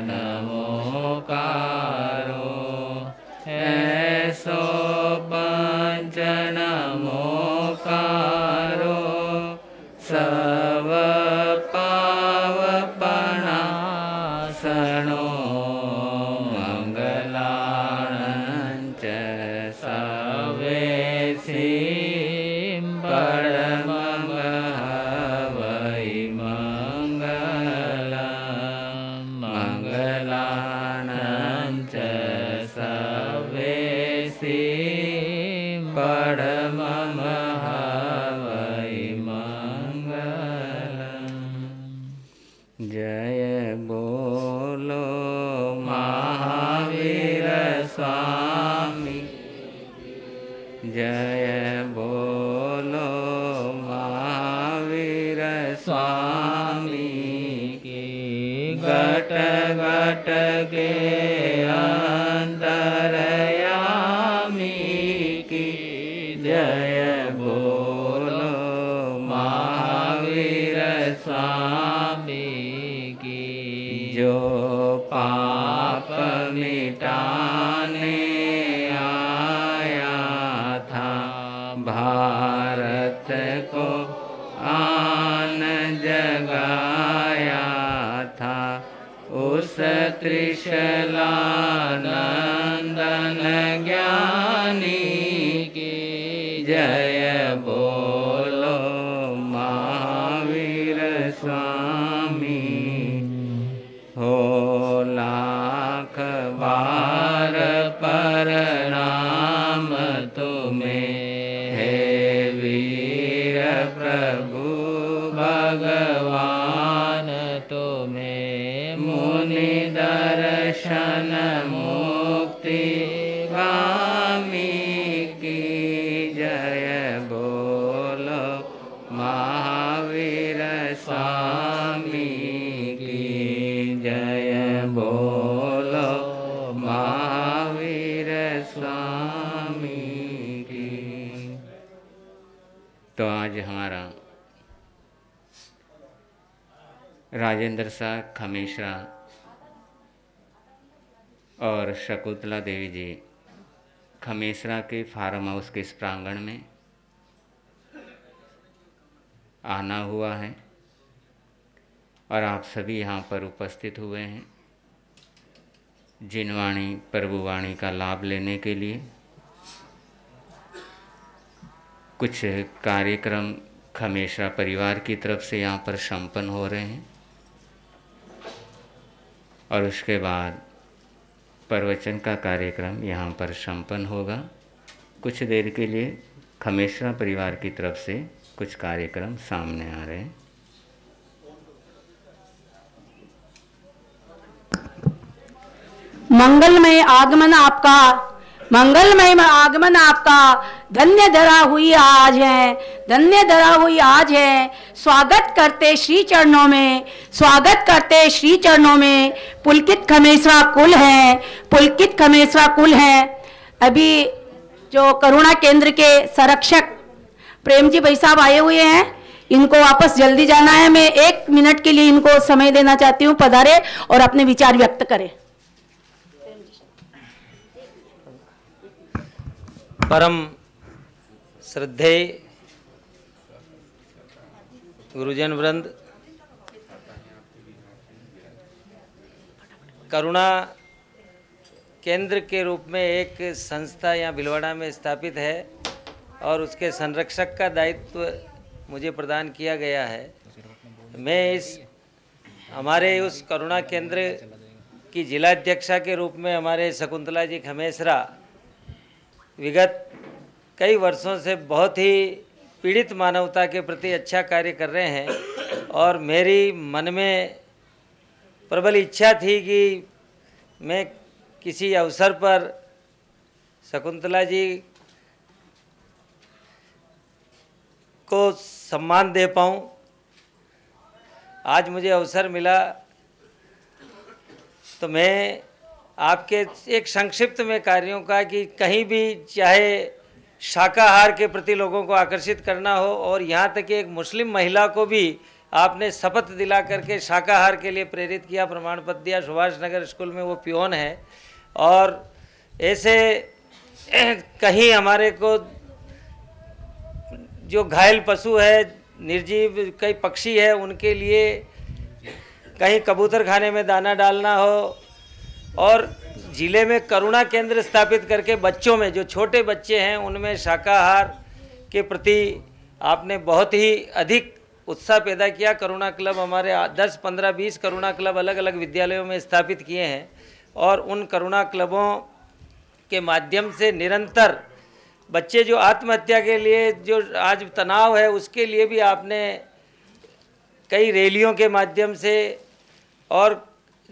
नमोकारो ऐसो पंच नमोकारो सव पावपणासनो मंगलाणंच सवेसी परमं वै मंगलम् मंगलाणंच सवेसी परमं वै मंगलम्। जय बोलो महावीर स्वामी जय बोलो महावीर स्वामी की घट घट के अंतरयामी की जय बोलो महावीर स्वामी की जो पाप मिटाने आया था भारत को आन जगाया था उस त्रिशलानंदन ज्ञानी की जय बोलो महावीर स्वामी हो लाख बार प्रणाम तुम्हें हे वीर प्रभु भगवान तुम्हें मुनि दर्शन मुक्ति गामी की जय बोलो महावीर स्वामी की जय बोलो महावीर स्वामी की। तो आज हमारा राजेंद्र शाह खमेसरा और शकुंतला देवी जी खमेसरा के फार्म हाउस के इस प्रांगण में आना हुआ है और आप सभी यहाँ पर उपस्थित हुए हैं जिनवाणी प्रभुवाणी का लाभ लेने के लिए। कुछ कार्यक्रम खमेसरा परिवार की तरफ से यहाँ पर संपन्न हो रहे हैं और उसके बाद प्रवचन का कार्यक्रम यहाँ पर संपन्न होगा। कुछ देर के लिए खमेसरा परिवार की तरफ से कुछ कार्यक्रम सामने आ रहे हैं। मंगलमय आगमन आपका, मंगलमय आगमन आपका, धन्य धरा हुई आज है, धन्य धरा हुई आज है। स्वागत करते श्री चरणों में, स्वागत करते श्री चरणों में। पुलकित खमेसरा कुल है, पुलकित खमेसरा कुल है। अभी जो करुणा केंद्र के संरक्षक प्रेम जी भाई साहब आए हुए हैं, इनको वापस जल्दी जाना है। मैं 1 मिनट के लिए इनको समय देना चाहती हूँ, पधारे और अपने विचार व्यक्त करें। परम श्रद्धेय गुरुजन वृंद, करुणा केंद्र के रूप में एक संस्था यहाँ भीलवाड़ा में स्थापित है और उसके संरक्षक का दायित्व मुझे प्रदान किया गया है। मैं इस हमारे उस करुणा केंद्र की जिलाध्यक्षा के रूप में हमारे शकुंतला जी खमेसरा विगत कई वर्षों से बहुत ही पीड़ित मानवता के प्रति अच्छा कार्य कर रहे हैं और मेरी मन में प्रबल इच्छा थी कि मैं किसी अवसर पर शकुंतला जी को सम्मान दे पाऊं। आज मुझे अवसर मिला तो मैं आपके एक संक्षिप्त में कार्यों का कि कहीं भी चाहे शाकाहार के प्रति लोगों को आकर्षित करना हो और यहाँ तक कि एक मुस्लिम महिला को भी आपने शपथ दिला करके शाकाहार के लिए प्रेरित किया, प्रमाण पत्र दिया। सुभाष नगर स्कूल में वो पियोन है। और ऐसे कहीं हमारे को जो घायल पशु है, निर्जीव कई पक्षी है, उनके लिए कहीं कबूतर खाने में दाना डालना हो, और जिले में करुणा केंद्र स्थापित करके बच्चों में, जो छोटे बच्चे हैं, उनमें शाकाहार के प्रति आपने बहुत ही अधिक उत्साह पैदा किया। करुणा क्लब हमारे 10, 15, 20 करुणा क्लब अलग अलग विद्यालयों में स्थापित किए हैं, और उन करुणा क्लबों के माध्यम से निरंतर बच्चे जो आत्महत्या के लिए जो आज तनाव है, उसके लिए भी आपने कई रैलियों के माध्यम से और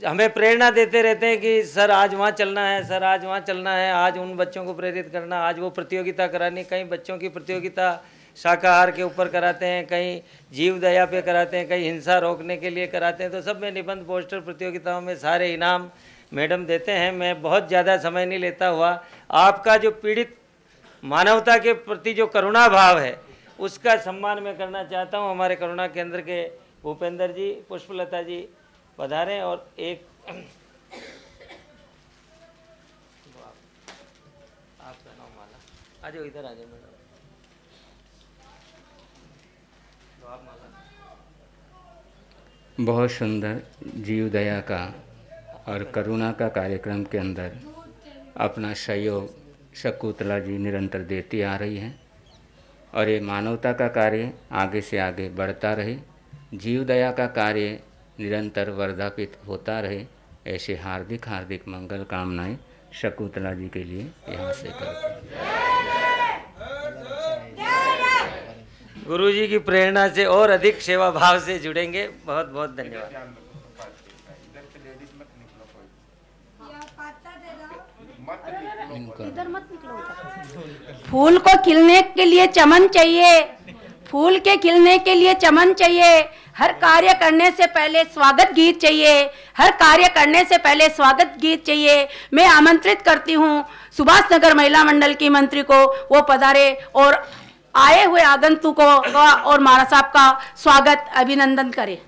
हमें प्रेरणा देते रहते हैं कि सर आज वहाँ चलना है, सर आज वहाँ चलना है, आज उन बच्चों को प्रेरित करना, आज वो प्रतियोगिता करानी। कई बच्चों की प्रतियोगिता शाकाहार के ऊपर कराते हैं, कहीं जीव दया पे कराते हैं, कहीं हिंसा रोकने के लिए कराते हैं। तो सब में निबंध पोस्टर प्रतियोगिताओं में सारे इनाम मैडम देते हैं। मैं बहुत ज़्यादा समय नहीं लेता हुआ आपका जो पीड़ित मानवता के प्रति जो करुणा भाव है, उसका सम्मान मैं करना चाहता हूँ। हमारे करुणा केंद्र के भूपेंद्र जी, पुष्पलता जी पधारें, और एक आपका नाम माला, आ जाओ इधर, आ जाओ मैडम, तो आप माला। बहुत सुंदर जीव दया का और करुणा का कार्यक्रम के अंदर अपना सहयोग शकुंतला जी निरंतर देती आ रही हैं, और ये मानवता का कार्य आगे से आगे बढ़ता रहे, जीव दया का कार्य निरंतर वर्धापित होता रहे। ऐसे हार्दिक हार्दिक मंगल कामनाएं शकुंतला जी के लिए यहाँ से करते हैं। गुरु जी की प्रेरणा से और अधिक सेवा भाव से जुड़ेंगे। बहुत बहुत धन्यवाद। इधर मत निकलो। फूल को खिलने के लिए चमन चाहिए, फूल के खिलने के लिए चमन चाहिए। हर कार्य करने से पहले स्वागत गीत चाहिए, हर कार्य करने से पहले स्वागत गीत चाहिए। मैं आमंत्रित करती हूँ सुभाष नगर महिला मंडल की मंत्री को, वो पधारे और आए हुए आगंतुकों का और महाराज साहब का स्वागत अभिनंदन करें।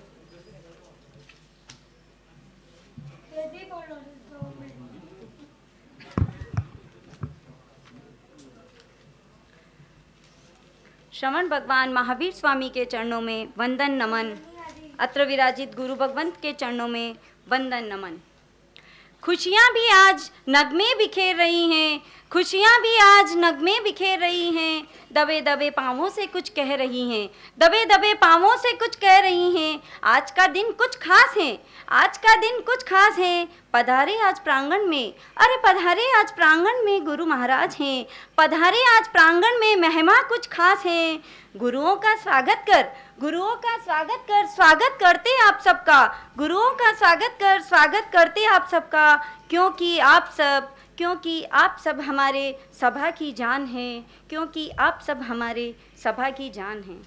श्रवण भगवान महावीर स्वामी के चरणों में वंदन नमन, अत्र विराजित गुरु भगवंत के चरणों में वंदन नमन। खुशियाँ भी आज नगमे बिखेर रही हैं, खुशियाँ भी आज नगमे बिखेर रही हैं। दबे दबे पाँवों से कुछ कह रही हैं, दबे दबे पाँवों से कुछ कह रही हैं। आज का दिन कुछ खास है, आज का दिन कुछ खास है। पधारे आज प्रांगण में, अरे पधारे आज प्रांगण में गुरु महाराज हैं। पधारे आज प्रांगण में, महिमा कुछ खास है। गुरुओं का स्वागत कर, गुरुओं का स्वागत कर, स्वागत करते आप सबका। गुरुओं का स्वागत कर, स्वागत करते आप सबका। क्योंकि आप सब हमारे सभा की जान हैं, क्योंकि आप सब हमारे सभा की जान हैं।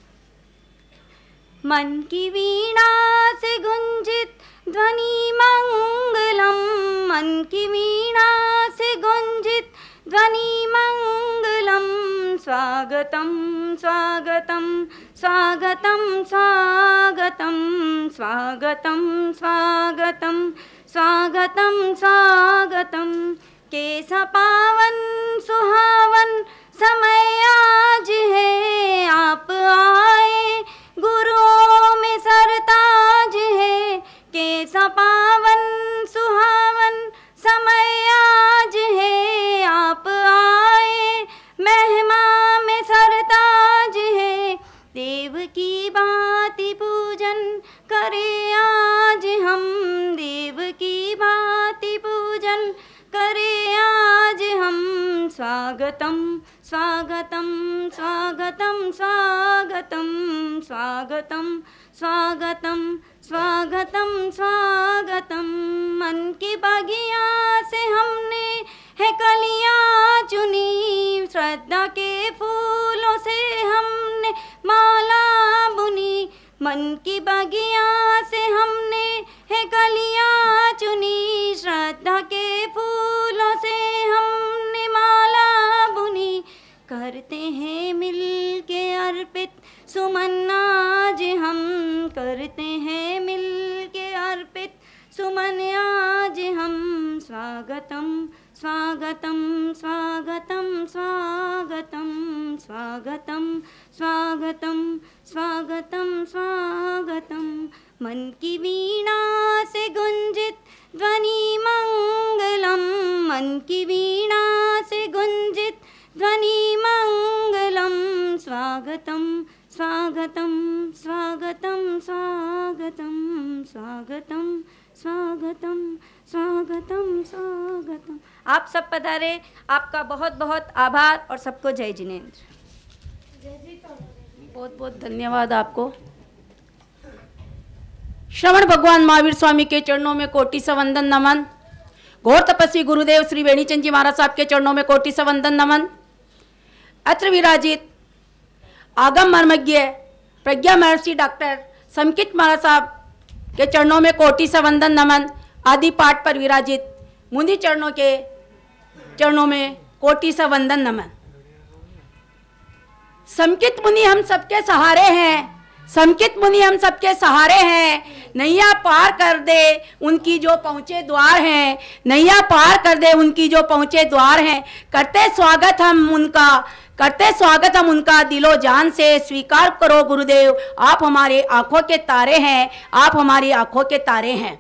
मन की वीणा से गुंजित ध्वनि मंगलम, मन की वीणा से गुंजित ध्वनि मंगलम। स्वागतम स्वागतम स्वागतम स्वागतम स्वागतम स्वागतम स्वागतम स्वागतम। कैसा पावन सुहावन समय आज है, आप आए गुरुओं में सरताज है। कैसा पावन सुहावन समय आज है, आप आए महिमा में सरताज है। देव की भांति पूजन करे आज हम, देव की भांति पूजन करे आज हम। स्वागतम स्वागतम स्वागतम स्वागतम स्वागतम स्वागतम स्वागतम स्वागतम। मन की बगिया से हमने है कलियां चुनी, श्रद्धा के फूलों से हमने माला बुनी। मन की बगिया से हमने है कलियां चुनी, श्रद्धा के फूलों से हमने माला बुनी। करते हैं मिल के अर्पित सुमन आज हम करते हैं मिल के अर्पित, सुमन आज हम स्वागतम स्वागतम स्वागतम स्वागतम स्वागतम स्वागतम स्वागतम स्वागतम। मन की वीणा से गुंजित ध्वनि मंगलम, मन की वीणा से गुंजित ध्वनि मंगलम, स्वागतम स्वागतम स्वागतम स्वागतम स्वागतम स्वागतम स्वागतम स्वागतम। आप सब पधारे, आपका बहुत बहुत आभार और सबको जय जिनेंद्र। बहुत बहुत धन्यवाद आपको। श्रवण भगवान महावीर स्वामी के चरणों में कोटि से वंदन नमन। घोर तपस्वी गुरुदेव श्री वेणीचंद जी महाराज साहब के चरणों में कोटि से वंदन नमन। अत्र विराजित आगम मर्मज्ञ प्रज्ञा महर्षि डॉक्टर समकित महाराज साहब के चरणों में कोटि से वंदन नमन। आदि पाठ पर विराजित मुनि चरणों के चरणों में कोटि से वंदन नमन। समकित मुनि हम सबके सहारे हैं, समकित मुनि हम सबके सहारे हैं। नैया पार कर दे उनकी जो पहुँचे द्वार हैं, नैया पार कर दे उनकी जो पहुँचे द्वार हैं। करते स्वागत हम उनका, करते स्वागत हम उनका दिलो जान से। स्वीकार करो गुरुदेव, आप हमारे आंखों के तारे हैं, आप हमारी आंखों के तारे हैं।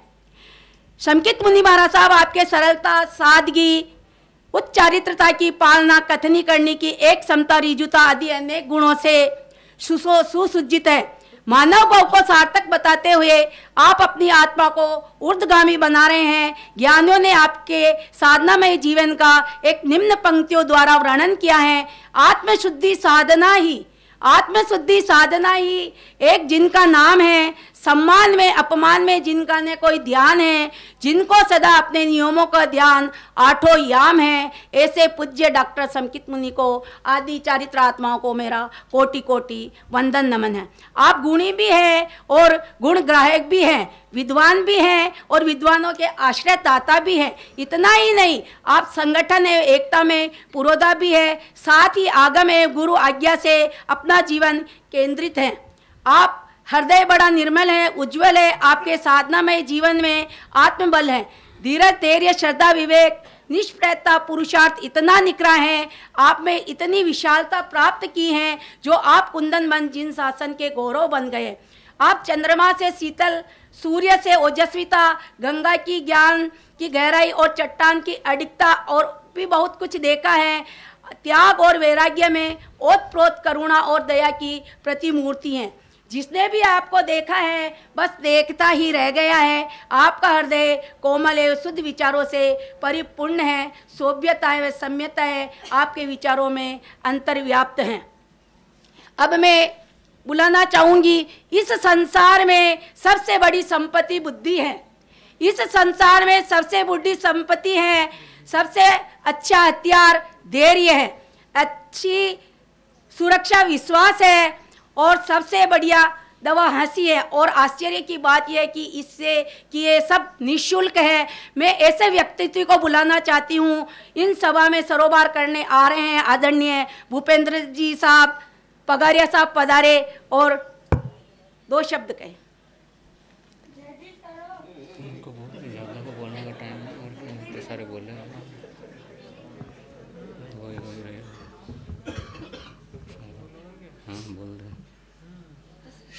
समकित मुनि महाराज साहब आपके सरलता, सादगी, उच्च चारित्रता की पालना, कथनी करने की एक समता, रिजुता आदि अनेक गुणों से सुसज्जित है। मानव भाव को सार्थक बताते हुए आप अपनी आत्मा को ऊर्ध्वगामी बना रहे हैं। ज्ञानियों ने आपके साधनामय जीवन का एक निम्न पंक्तियों द्वारा वर्णन किया है। आत्मशुद्धि साधना ही, आत्मशुद्धि साधना ही एक जिनका नाम है। सम्मान में अपमान में जिनका ने कोई ध्यान है, जिनको सदा अपने नियमों का ध्यान आठों याम है। ऐसे पूज्य डॉक्टर समकित मुनि को, आदि चारित्र आत्माओं को मेरा कोटि कोटि वंदन नमन है। आप गुणी भी हैं और गुण ग्राहक भी हैं, विद्वान भी हैं और विद्वानों के आश्रय दाता भी हैं। इतना ही नहीं, आप संगठन है एकता में पुरोधा भी है, साथ ही आगम है गुरु आज्ञा से अपना जीवन केंद्रित हैं। आप हृदय बड़ा निर्मल है, उज्जवल है। आपके साधनामय जीवन में आत्मबल है, धीरज, धैर्य, श्रद्धा, विवेक, निष्प्रयता, पुरुषार्थ इतना निकरा है। आप में इतनी विशालता प्राप्त की है जो आप कुंदन बन जिन शासन के गौरव बन गए। आप चंद्रमा से शीतल, सूर्य से ओजस्विता, गंगा की ज्ञान की गहराई और चट्टान की अडिगता और भी बहुत कुछ देखा है। त्याग और वैराग्य में ओतप्रोत करुणा और दया की प्रतिमूर्ति हैं। जिसने भी आपको देखा है बस देखता ही रह गया है। आपका हृदय कोमल है, शुद्ध विचारों से परिपूर्ण है, सभ्यता है, सम्यता है, आपके विचारों में अंतर्व्याप्त हैं। अब मैं बुलाना चाहूँगी, इस संसार में सबसे बड़ी संपत्ति बुद्धि है। इस संसार में सबसे बड़ी संपत्ति है, सबसे अच्छा हथियार धैर्य है, अच्छी सुरक्षा विश्वास है और सबसे बढ़िया दवा हंसी है। और आश्चर्य की बात यह है कि इससे कि ये सब निःशुल्क है। मैं ऐसे व्यक्तित्व को बुलाना चाहती हूँ। इन सभा में सरोबार करने आ रहे हैं आदरणीय भूपेंद्र जी साहब, पगारिया साहब पधारे और दो शब्द कहे। सारे बोले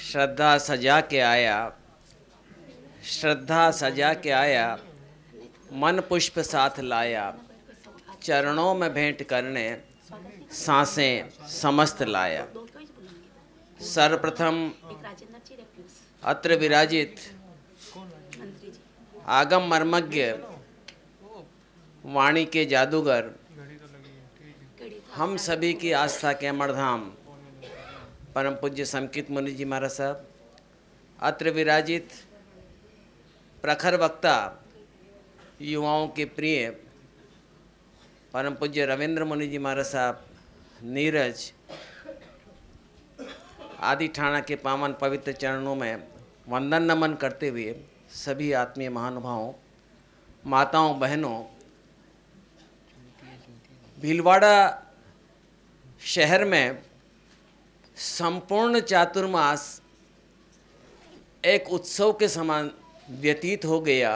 श्रद्धा सजा के आया, श्रद्धा सजा के आया, मन पुष्प साथ लाया, चरणों में भेंट करने सांसें समस्त लाया। सर्वप्रथम अत्र विराजित आगम मर्मज्ञ वाणी के जादूगर, हम सभी की आस्था के अमरधाम परम पूज्य समकित मुनि जी महाराज साहब, अत्र विराजित प्रखर वक्ता युवाओं के प्रिय परम पूज्य रविंद्र मुनि जी महाराज साहब, नीरज आदि ठाणा के पावन पवित्र चरणों में वंदन नमन करते हुए सभी आत्मीय महानुभावों, माताओं, बहनों, भीलवाड़ा शहर में संपूर्ण चातुर्मास एक उत्सव के समान व्यतीत हो गया।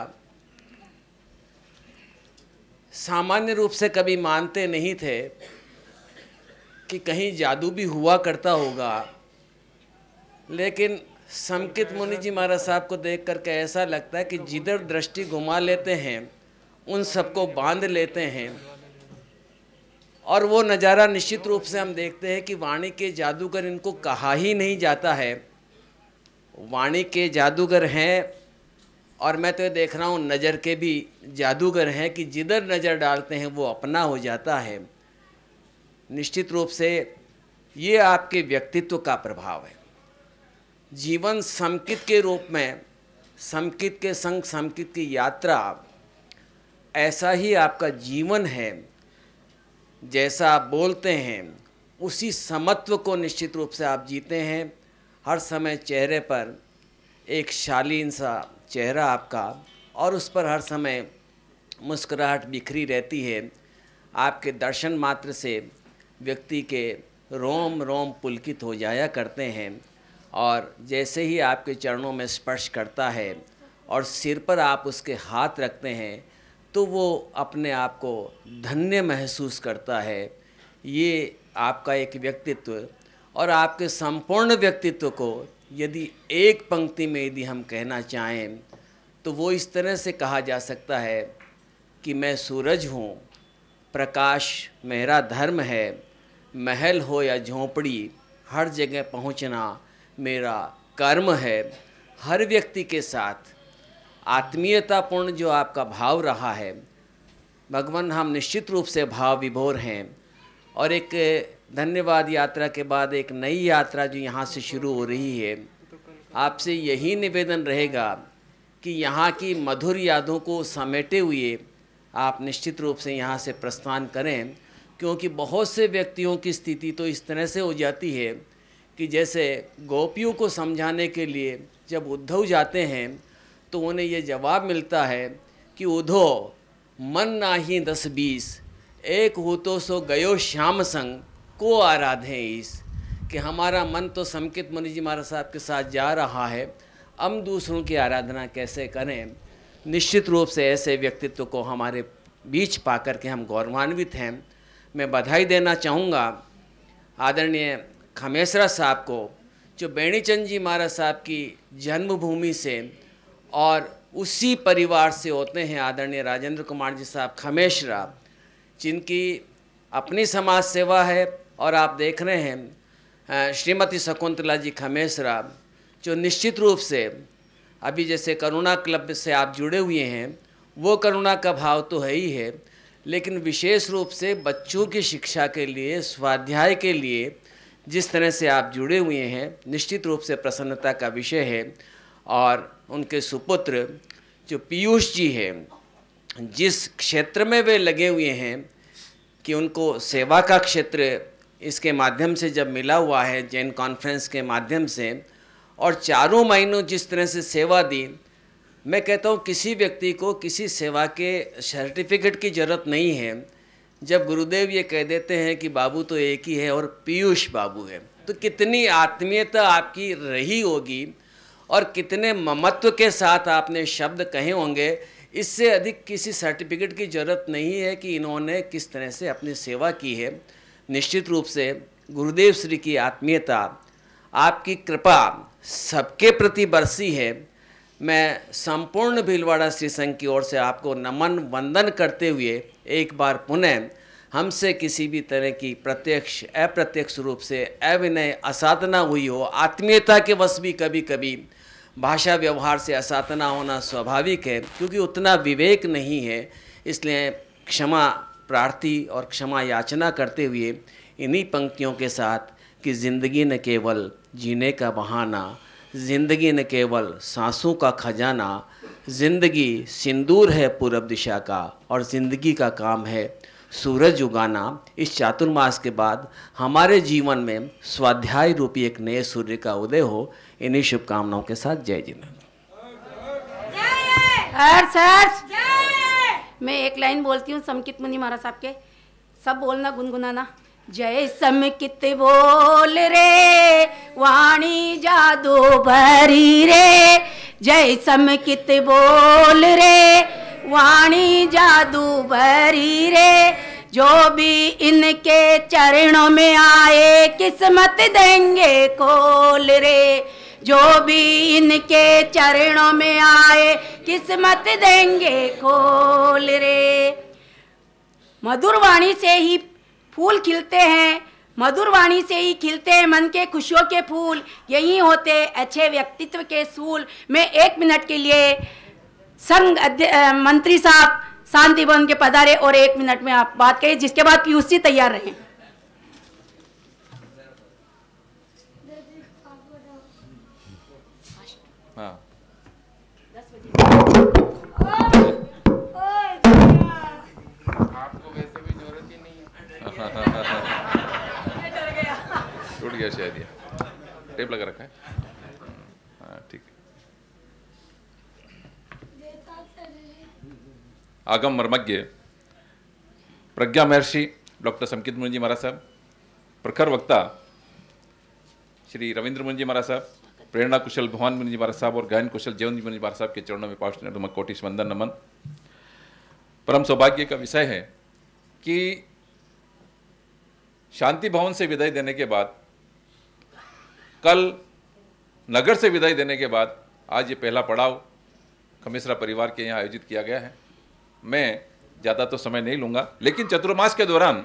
सामान्य रूप से कभी मानते नहीं थे कि कहीं जादू भी हुआ करता होगा, लेकिन समकित मुनि जी महाराज साहब को देख करके ऐसा लगता है कि जिधर दृष्टि घुमा लेते हैं उन सबको बांध लेते हैं। और वो नज़ारा निश्चित रूप से हम देखते हैं कि वाणी के जादूगर इनको कहा ही नहीं जाता है। वाणी के जादूगर हैं, और मैं तो देख रहा हूँ नज़र के भी जादूगर हैं कि जिधर नज़र डालते हैं वो अपना हो जाता है। निश्चित रूप से ये आपके व्यक्तित्व का प्रभाव है। जीवन समकित के रूप में, समकित के संग समकित की यात्रा, ऐसा ही आपका जीवन है। जैसा आप बोलते हैं उसी समत्व को निश्चित रूप से आप जीते हैं। हर समय चेहरे पर एक शालीन सा चेहरा आपका, और उस पर हर समय मुस्कुराहट बिखरी रहती है। आपके दर्शन मात्र से व्यक्ति के रोम रोम पुलकित हो जाया करते हैं। और जैसे ही आपके चरणों में स्पर्श करता है और सिर पर आप उसके हाथ रखते हैं तो वो अपने आप को धन्य महसूस करता है। ये आपका एक व्यक्तित्व, और आपके संपूर्ण व्यक्तित्व को यदि एक पंक्ति में यदि हम कहना चाहें तो वो इस तरह से कहा जा सकता है कि मैं सूरज हूँ, प्रकाश मेरा धर्म है, महल हो या झोंपड़ी हर जगह पहुँचना मेरा कर्म है। हर व्यक्ति के साथ आत्मीयतापूर्ण जो आपका भाव रहा है, भगवान हम निश्चित रूप से भाव विभोर हैं। और एक धन्यवाद यात्रा के बाद एक नई यात्रा जो यहाँ से शुरू हो रही है, आपसे यही निवेदन रहेगा कि यहाँ की मधुर यादों को समेटे हुए आप निश्चित रूप से यहाँ से प्रस्थान करें। क्योंकि बहुत से व्यक्तियों की स्थिति तो इस तरह से हो जाती है कि जैसे गोपियों को समझाने के लिए जब उद्धव जाते हैं तो उन्हें ये जवाब मिलता है कि उद्धव मन नाही 10-20, एक हो तो सो गयो श्याम संग को आराधे ईस। कि हमारा मन तो समकित मुनि जी महाराज साहब के साथ जा रहा है, हम दूसरों की आराधना कैसे करें। निश्चित रूप से ऐसे व्यक्तित्व को हमारे बीच पाकर के हम गौरवान्वित हैं। मैं बधाई देना चाहूँगा आदरणीय खमेसरा साहब को, जो बेणीचंद जी महाराज साहब की जन्मभूमि से और उसी परिवार से होते हैं। आदरणीय राजेंद्र कुमार जी साहब खमेसरा, जिनकी अपनी समाज सेवा है, और आप देख रहे हैं श्रीमती शकुंतला जी खमेसरा, जो निश्चित रूप से अभी जैसे करुणा क्लब से आप जुड़े हुए हैं, वो करुणा का भाव तो है ही है, लेकिन विशेष रूप से बच्चों की शिक्षा के लिए, स्वाध्याय के लिए जिस तरह से आप जुड़े हुए हैं, निश्चित रूप से प्रसन्नता का विषय है। और उनके सुपुत्र जो पीयूष जी हैं, जिस क्षेत्र में वे लगे हुए हैं कि उनको सेवा का क्षेत्र इसके माध्यम से जब मिला हुआ है, जैन कॉन्फ्रेंस के माध्यम से, और चारों महीनों जिस तरह से सेवा दी, मैं कहता हूँ किसी व्यक्ति को किसी सेवा के सर्टिफिकेट की ज़रूरत नहीं है। जब गुरुदेव ये कह देते हैं कि बाबू तो एक ही है और पीयूष बाबू है, तो कितनी आत्मीयता आपकी रही होगी और कितने ममत्व के साथ आपने शब्द कहे होंगे। इससे अधिक किसी सर्टिफिकेट की ज़रूरत नहीं है कि इन्होंने किस तरह से अपनी सेवा की है। निश्चित रूप से गुरुदेव श्री की आत्मीयता, आपकी कृपा सबके प्रति बरसी है। मैं संपूर्ण भीलवाड़ा श्री संघ की ओर से आपको नमन वंदन करते हुए एक बार पुनः हमसे किसी भी तरह की प्रत्यक्ष अप्रत्यक्ष रूप से अविनय असाधना हुई हो, आत्मीयता के वश भी कभी कभी भाषा व्यवहार से असाधना होना स्वाभाविक है, क्योंकि उतना विवेक नहीं है। इसलिए क्षमा प्रार्थी और क्षमा याचना करते हुए इन्हीं पंक्तियों के साथ कि ज़िंदगी न केवल जीने का बहाना, ज़िंदगी न केवल सांसों का खजाना, ज़िंदगी सिंदूर है पूरब दिशा का, और ज़िंदगी का काम है सूरज उगाना। इस चातुर्मास के बाद हमारे जीवन में स्वाध्याय रूपी एक नए सूर्य का उदय हो। इन्हीं शुभकामनाओं के साथ जय जिनेन्द्र। मैं एक लाइन बोलती हूँ समकित मुनि महाराज साहब के, सब बोलना गुनगुनाना। जय समकित बोल रे वाणी जादू भरी रे, जय समकित बोल रे वाणी जादू भरी रे, जो भी इनके चरणों में आए किस्मत देंगे खोल रे, जो भी इनके चरणों में आए किस्मत देंगे खोल रे। मधुर वाणी से ही फूल खिलते हैं, मधुर वाणी से ही खिलते हैं मन के खुशियों के फूल, यही होते अच्छे व्यक्तित्व के सूल। मैं 1 मिनट के लिए संघ मंत्री साहब शांति भवन के पधारे और 1 मिनट में आप बात करिए, जिसके बाद पीयूष जी तैयार रहें। हाँ। आपको वैसे भी जरूरत ही नहीं है। टूट गया शायद, ये टेप लगा रखा है। हाँ ठीक है। आगम मर्मज्ञ प्रज्ञा महर्षि डॉक्टर समकित मुनि जी महाराज साहब, प्रखर वक्ता श्री रविंद्र मुनि जी महाराज साहब, प्रेरणा कुशल भगवान मुनि जी महाराज साहब और गायन कुशल जयवंत मुनि जी महाराज साहब के चरणों में पावन कोटि वंदन नमन। परम सौभाग्य का विषय है कि शांति भवन से विदाई देने के बाद, कल नगर से विदाई देने के बाद आज ये पहला पड़ाव खमेसरा परिवार के यहाँ आयोजित किया गया है। मैं ज़्यादा तो समय नहीं लूँगा, लेकिन चतुर्मास के दौरान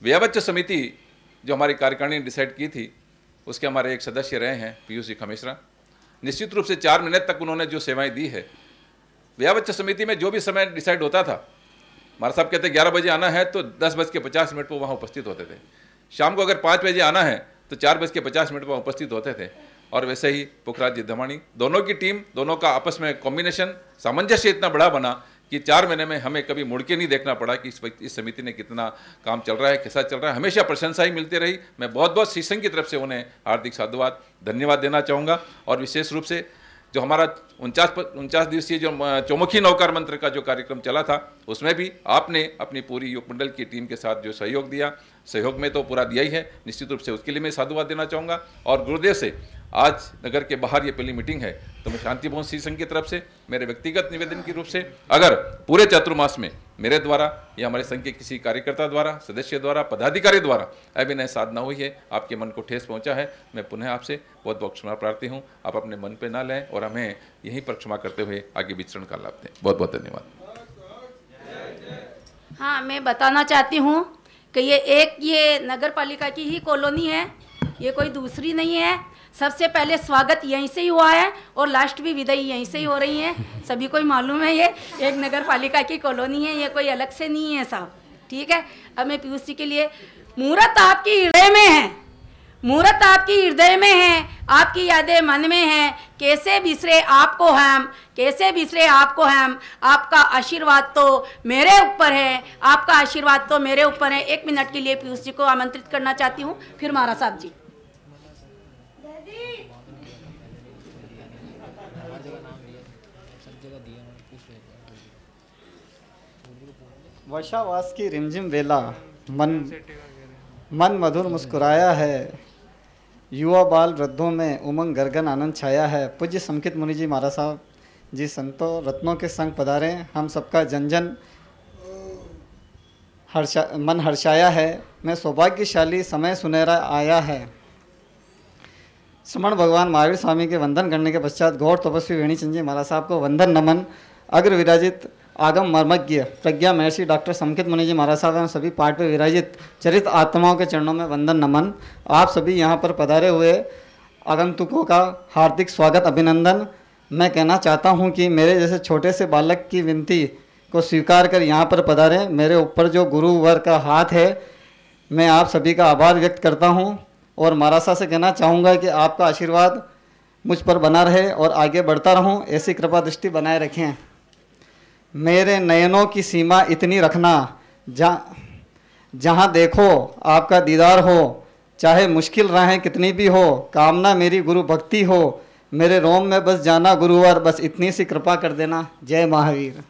व्यवच्च समिति जो हमारी कार्यकारिणी ने डिसाइड की थी, उसके हमारे एक सदस्य रहे हैं पीयूष जी खमेसरा। निश्चित रूप से 4 मिनट तक उन्होंने जो सेवाएं दी है, व्यवच्च समिति में जो भी समय डिसाइड होता था, हमारा साहब कहते 11 बजे आना है तो 10:50 पर वहाँ उपस्थित होते थे। शाम को अगर 5 बजे आना है तो 4:50 पर उपस्थित होते थे। और वैसे ही पुखराज जी धमाणी, दोनों की टीम, दोनों का आपस में कॉम्बिनेशन, सामंजस्य इतना बड़ा बना कि 4 महीने में हमें कभी मुड़ के नहीं देखना पड़ा कि इस समिति ने कितना काम चल रहा है, कैसा चल रहा है। हमेशा प्रशंसा ही मिलती रही। मैं बहुत बहुत श्री संघ की तरफ से उन्हें हार्दिक साधुवाद, धन्यवाद देना चाहूँगा। और विशेष रूप से जो हमारा 49 दिवसीय जो चौमुखी नौकार मंत्र का जो कार्यक्रम चला था, उसमें भी आपने अपनी पूरी युवक मंडल की टीम के साथ जो सहयोग दिया, सहयोग में तो पूरा दिया ही है, निश्चित रूप से उसके लिए मैं साधुवाद देना चाहूँगा। और गुरुदेव से आज नगर के बाहर ये पहली मीटिंग है, तो मैं शांति भवन श्री संघ की तरफ से मेरे व्यक्तिगत निवेदन के रूप से, अगर पूरे चातुर्मास में मेरे द्वारा या हमारे संघ के किसी कार्यकर्ता द्वारा, सदस्य द्वारा, पदाधिकारी द्वारा अभिनय साधना हुई है, आपके मन को ठेस पहुंचा है, मैं पुनः आपसे बहुत बहुत क्षमा प्रार्थी हूं। आप अपने मन पे ना लें और हमें यहीं पर क्षमा करते हुए आगे विचरण का लाभ दें। बहुत बहुत धन्यवाद। हाँ, मैं बताना चाहती हूँ कि ये नगर पालिका की ही कॉलोनी है, ये कोई दूसरी नहीं है। सबसे पहले स्वागत यहीं से ही हुआ है और लास्ट भी विदाई यहीं से ही हो रही है। सभी को मालूम है ये एक नगर पालिका की कॉलोनी है, ये कोई अलग से नहीं है साहब, ठीक है। अब मैं पीयूष जी के लिए, मुहूर्त आपकी हृदय में है, मुहूर्त आपकी हृदय में है, आपकी यादें मन में हैं, कैसे बिसरे आपको हम, कैसे बिसरे आपको हम। आपका आशीर्वाद तो मेरे ऊपर है, आपका आशीर्वाद तो मेरे ऊपर है। 1 मिनट के लिए पीयूष जी को आमंत्रित करना चाहती हूँ, फिर महाराज साहब जी। वर्षावास की रिमझिम वेला, मन मधुर मुस्कुराया है, युवा बाल वृद्धों में उमंग गरगन आनंद छाया है। पूज्य समकित मुनि जी महाराज साहब जी संतों रत्नों के संग पधारे, हम सबका जन जन मन हर्षाया है। मैं सौभाग्यशाली समय सुनहरा आया है। श्रमण भगवान महावीर स्वामी के वंदन करने के पश्चात घोर तपस्वी वेणीचंद जी महाराज साहब को वंदन नमन। अग्र विराजित आगम मर्मज्ञ प्रज्ञा महर्षि डॉक्टर समकित मुनि जी महाराज साहब एवं सभी पाठ पर विराजित चरित आत्माओं के चरणों में वंदन नमन। आप सभी यहाँ पर पधारे हुए आगंतुकों का हार्दिक स्वागत, अभिनंदन। मैं कहना चाहता हूँ कि मेरे जैसे छोटे से बालक की विनती को स्वीकार कर यहाँ पर पधारे। मेरे ऊपर जो गुरुवर का हाथ है, मैं आप सभी का आभार व्यक्त करता हूँ और महाराज साहब से कहना चाहूँगा कि आपका आशीर्वाद मुझ पर बना रहे और आगे बढ़ता रहूँ, ऐसी कृपा दृष्टि बनाए रखें। मेरे नयनों की सीमा इतनी रखना, जहाँ देखो आपका दीदार हो, चाहे मुश्किल राहें कितनी भी हो, कामना मेरी गुरु भक्ति हो, मेरे रोम में बस जाना गुरुवर, बस इतनी सी कृपा कर देना। जय महावीर।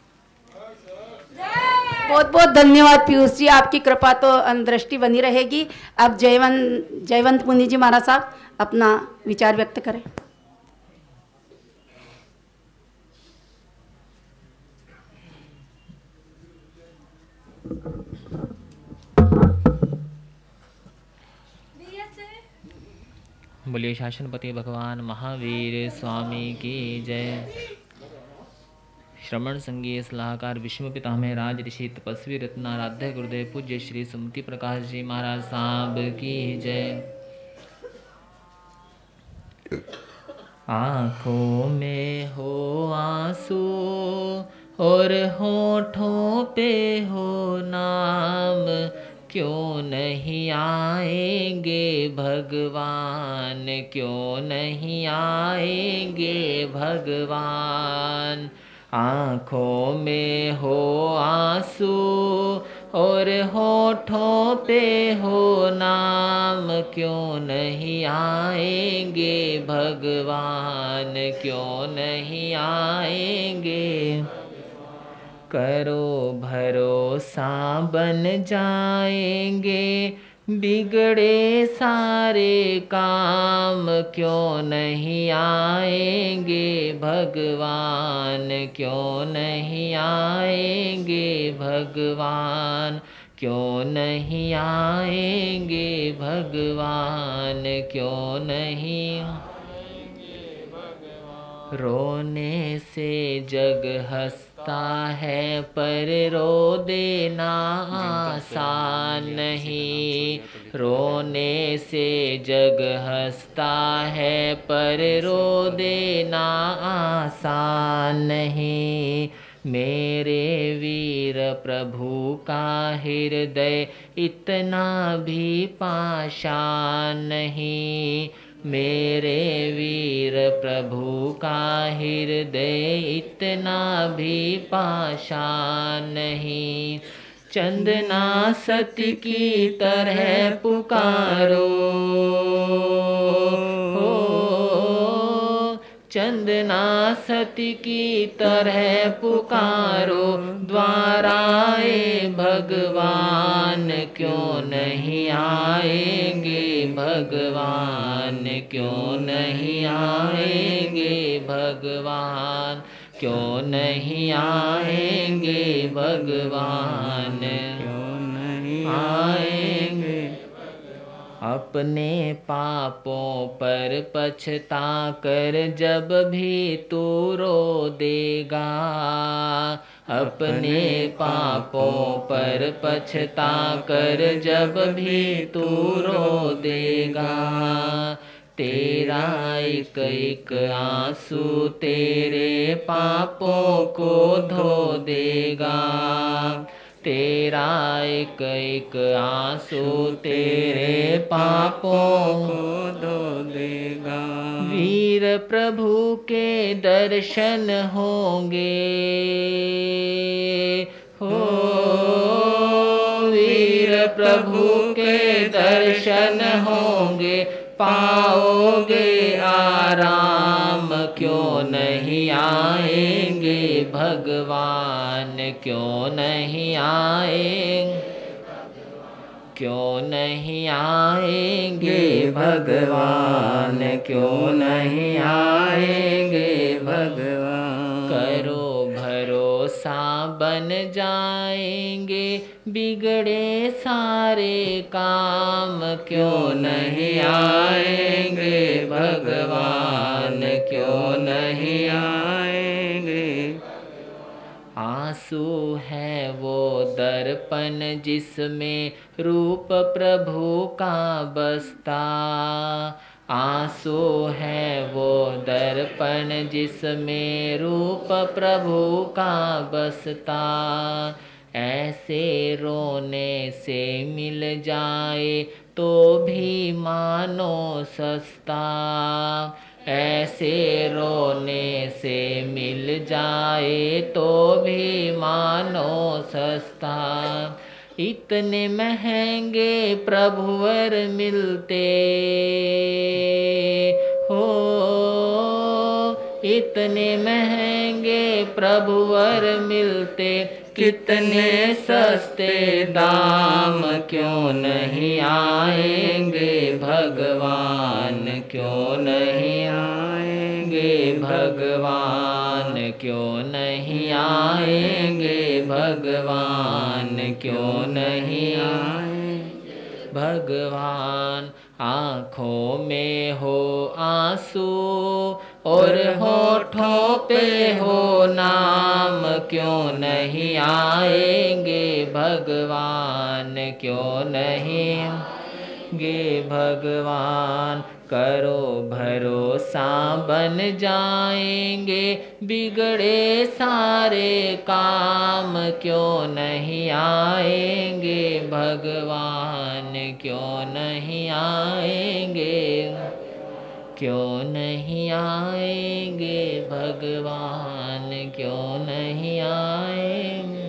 बहुत बहुत धन्यवाद पीयूष जी, आपकी कृपा तो अंतर्दृष्टि बनी रहेगी। अब जयवंत मुनि जी महाराज साहब अपना विचार व्यक्त करें। बोलिए शासनपति भगवान महावीर स्वामी की जय। श्रवण संघीय सलाहकार विष्णु पितामह राज ऋषि तपस्वी रत्नाराध्य गुरुदेव पूज्य श्री सुमति प्रकाश जी महाराज साहब की जय। आँखों में हो आंसू और होठों पे हो नाम, क्यों नहीं आएंगे भगवान, क्यों नहीं आएंगे भगवान। आँखों में हो आंसू और होठों पे हो नाम, क्यों नहीं आएंगे भगवान, क्यों नहीं आएंगे। करो भरोसा बन जाएंगे बिगड़े सारे काम, क्यों नहीं आएंगे भगवान, क्यों नहीं आएंगे भगवान, क्यों नहीं आएंगे भगवान, क्यों नहीं। रोने से जग हंसता है पर रो देना आसान नहीं, रोने से जग हंसता है पर रो देना आसान नहीं। मेरे वीर प्रभु का हृदय इतना भी पाषाण नहीं, मेरे वीर प्रभु का हृदय इतना भी पाषाण नहीं। चंदना सती की तरह पुकारो हो, चंदना सती की तरह पुकारो, द्वाराए भगवान क्यों नहीं आएंगे भगवान, क्यों नहीं आएंगे भगवान, क्यों नहीं आएंगे भगवान, क्यों नहीं आएंगे। अपने पापों पर पछता कर जब भी तू रो देगा, अपने पापों पर पछता कर जब भी तू रो देगा, तेरा एक एक आंसू तेरे पापों को धो देगा, तेरा एक एक आंसू तेरे पापों को धो देगा। वीर प्रभु के दर्शन होंगे हो, वीर प्रभु के दर्शन होंगे, पाओगे आराम, क्यों नहीं आएंगे भगवान, क्यों नहीं आएंगे, क्यों नहीं आएंगे भगवान, क्यों नहीं आएंगे भगवान। करो भरोसा बन जाएंगे बिगड़े सारे काम, क्यों नहीं आएंगे भगवान, क्यों नहीं आएंगे। आंसू है वो दर्पण जिसमें रूप प्रभु का बसता, आंसू है वो दर्पण जिसमें रूप प्रभु का बसता, ऐसे रोने से मिल जाए तो भी मानो सस्ता, ऐसे रोने से मिल जाए तो भी मानो सस्ता। इतने महंगे प्रभुवर मिलते हो, इतने महंगे प्रभुवर मिलते, कितने सस्ते दाम, क्यों नहीं आएंगे भगवान, क्यों नहीं आएंगे भगवान, क्यों नहीं आएंगे भगवान, क्यों नहीं आएंगे भगवान। आँखों में हो आंसू और होठों पे हो नाम, क्यों नहीं आएंगे भगवान, क्यों नहीं आएंगे भगवान। करो भरोसा बन जाएंगे बिगड़े सारे काम, क्यों नहीं आएंगे भगवान, क्यों नहीं आएंगे, क्यों नहीं आएंगे भगवान, क्यों नहीं आएंगे।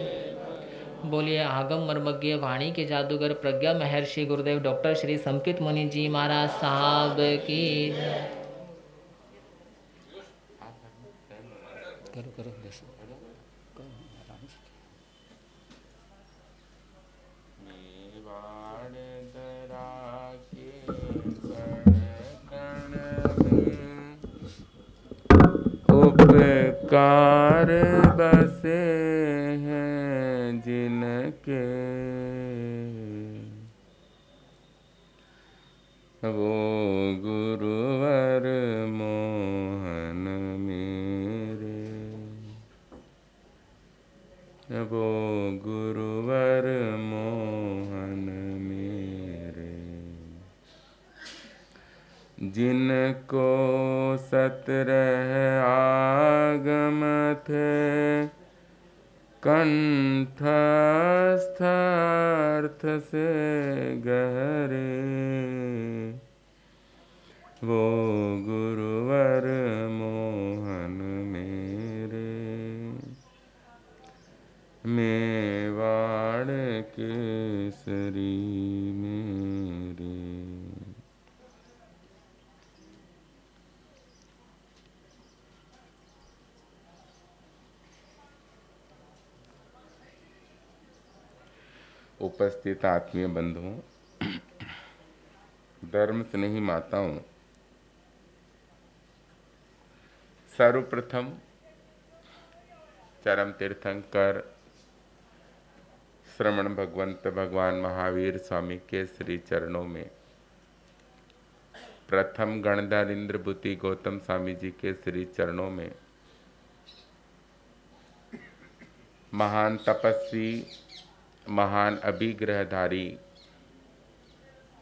बोलिए आगम मर्मज्ञ वाणी के जादूगर प्रज्ञा महर्षि गुरुदेव डॉक्टर श्री समकित मुनि जी महाराज साहब की। करो करो उपकार बसे हैं जिनके, वो गुरुवर मोहन मेरे, वो गुरुवर मोहन मेरे। जिनको 17 आगम थे कंठस्थ अर्थ से गहरे, वो गुरुवर मोहन मेरे। मेवाड़ केसरी मेरे। उपस्थित आत्मीय बंधुओं, धर्म स्नेही माताओं, सर्वप्रथम चरम तीर्थंकर श्रमण भगवंत भगवान महावीर स्वामी के श्री चरणों में, प्रथम गणधर इंद्रभूति गौतम स्वामी जी के श्री चरणों में, महान तपस्वी, महान अभिग्रहधारी,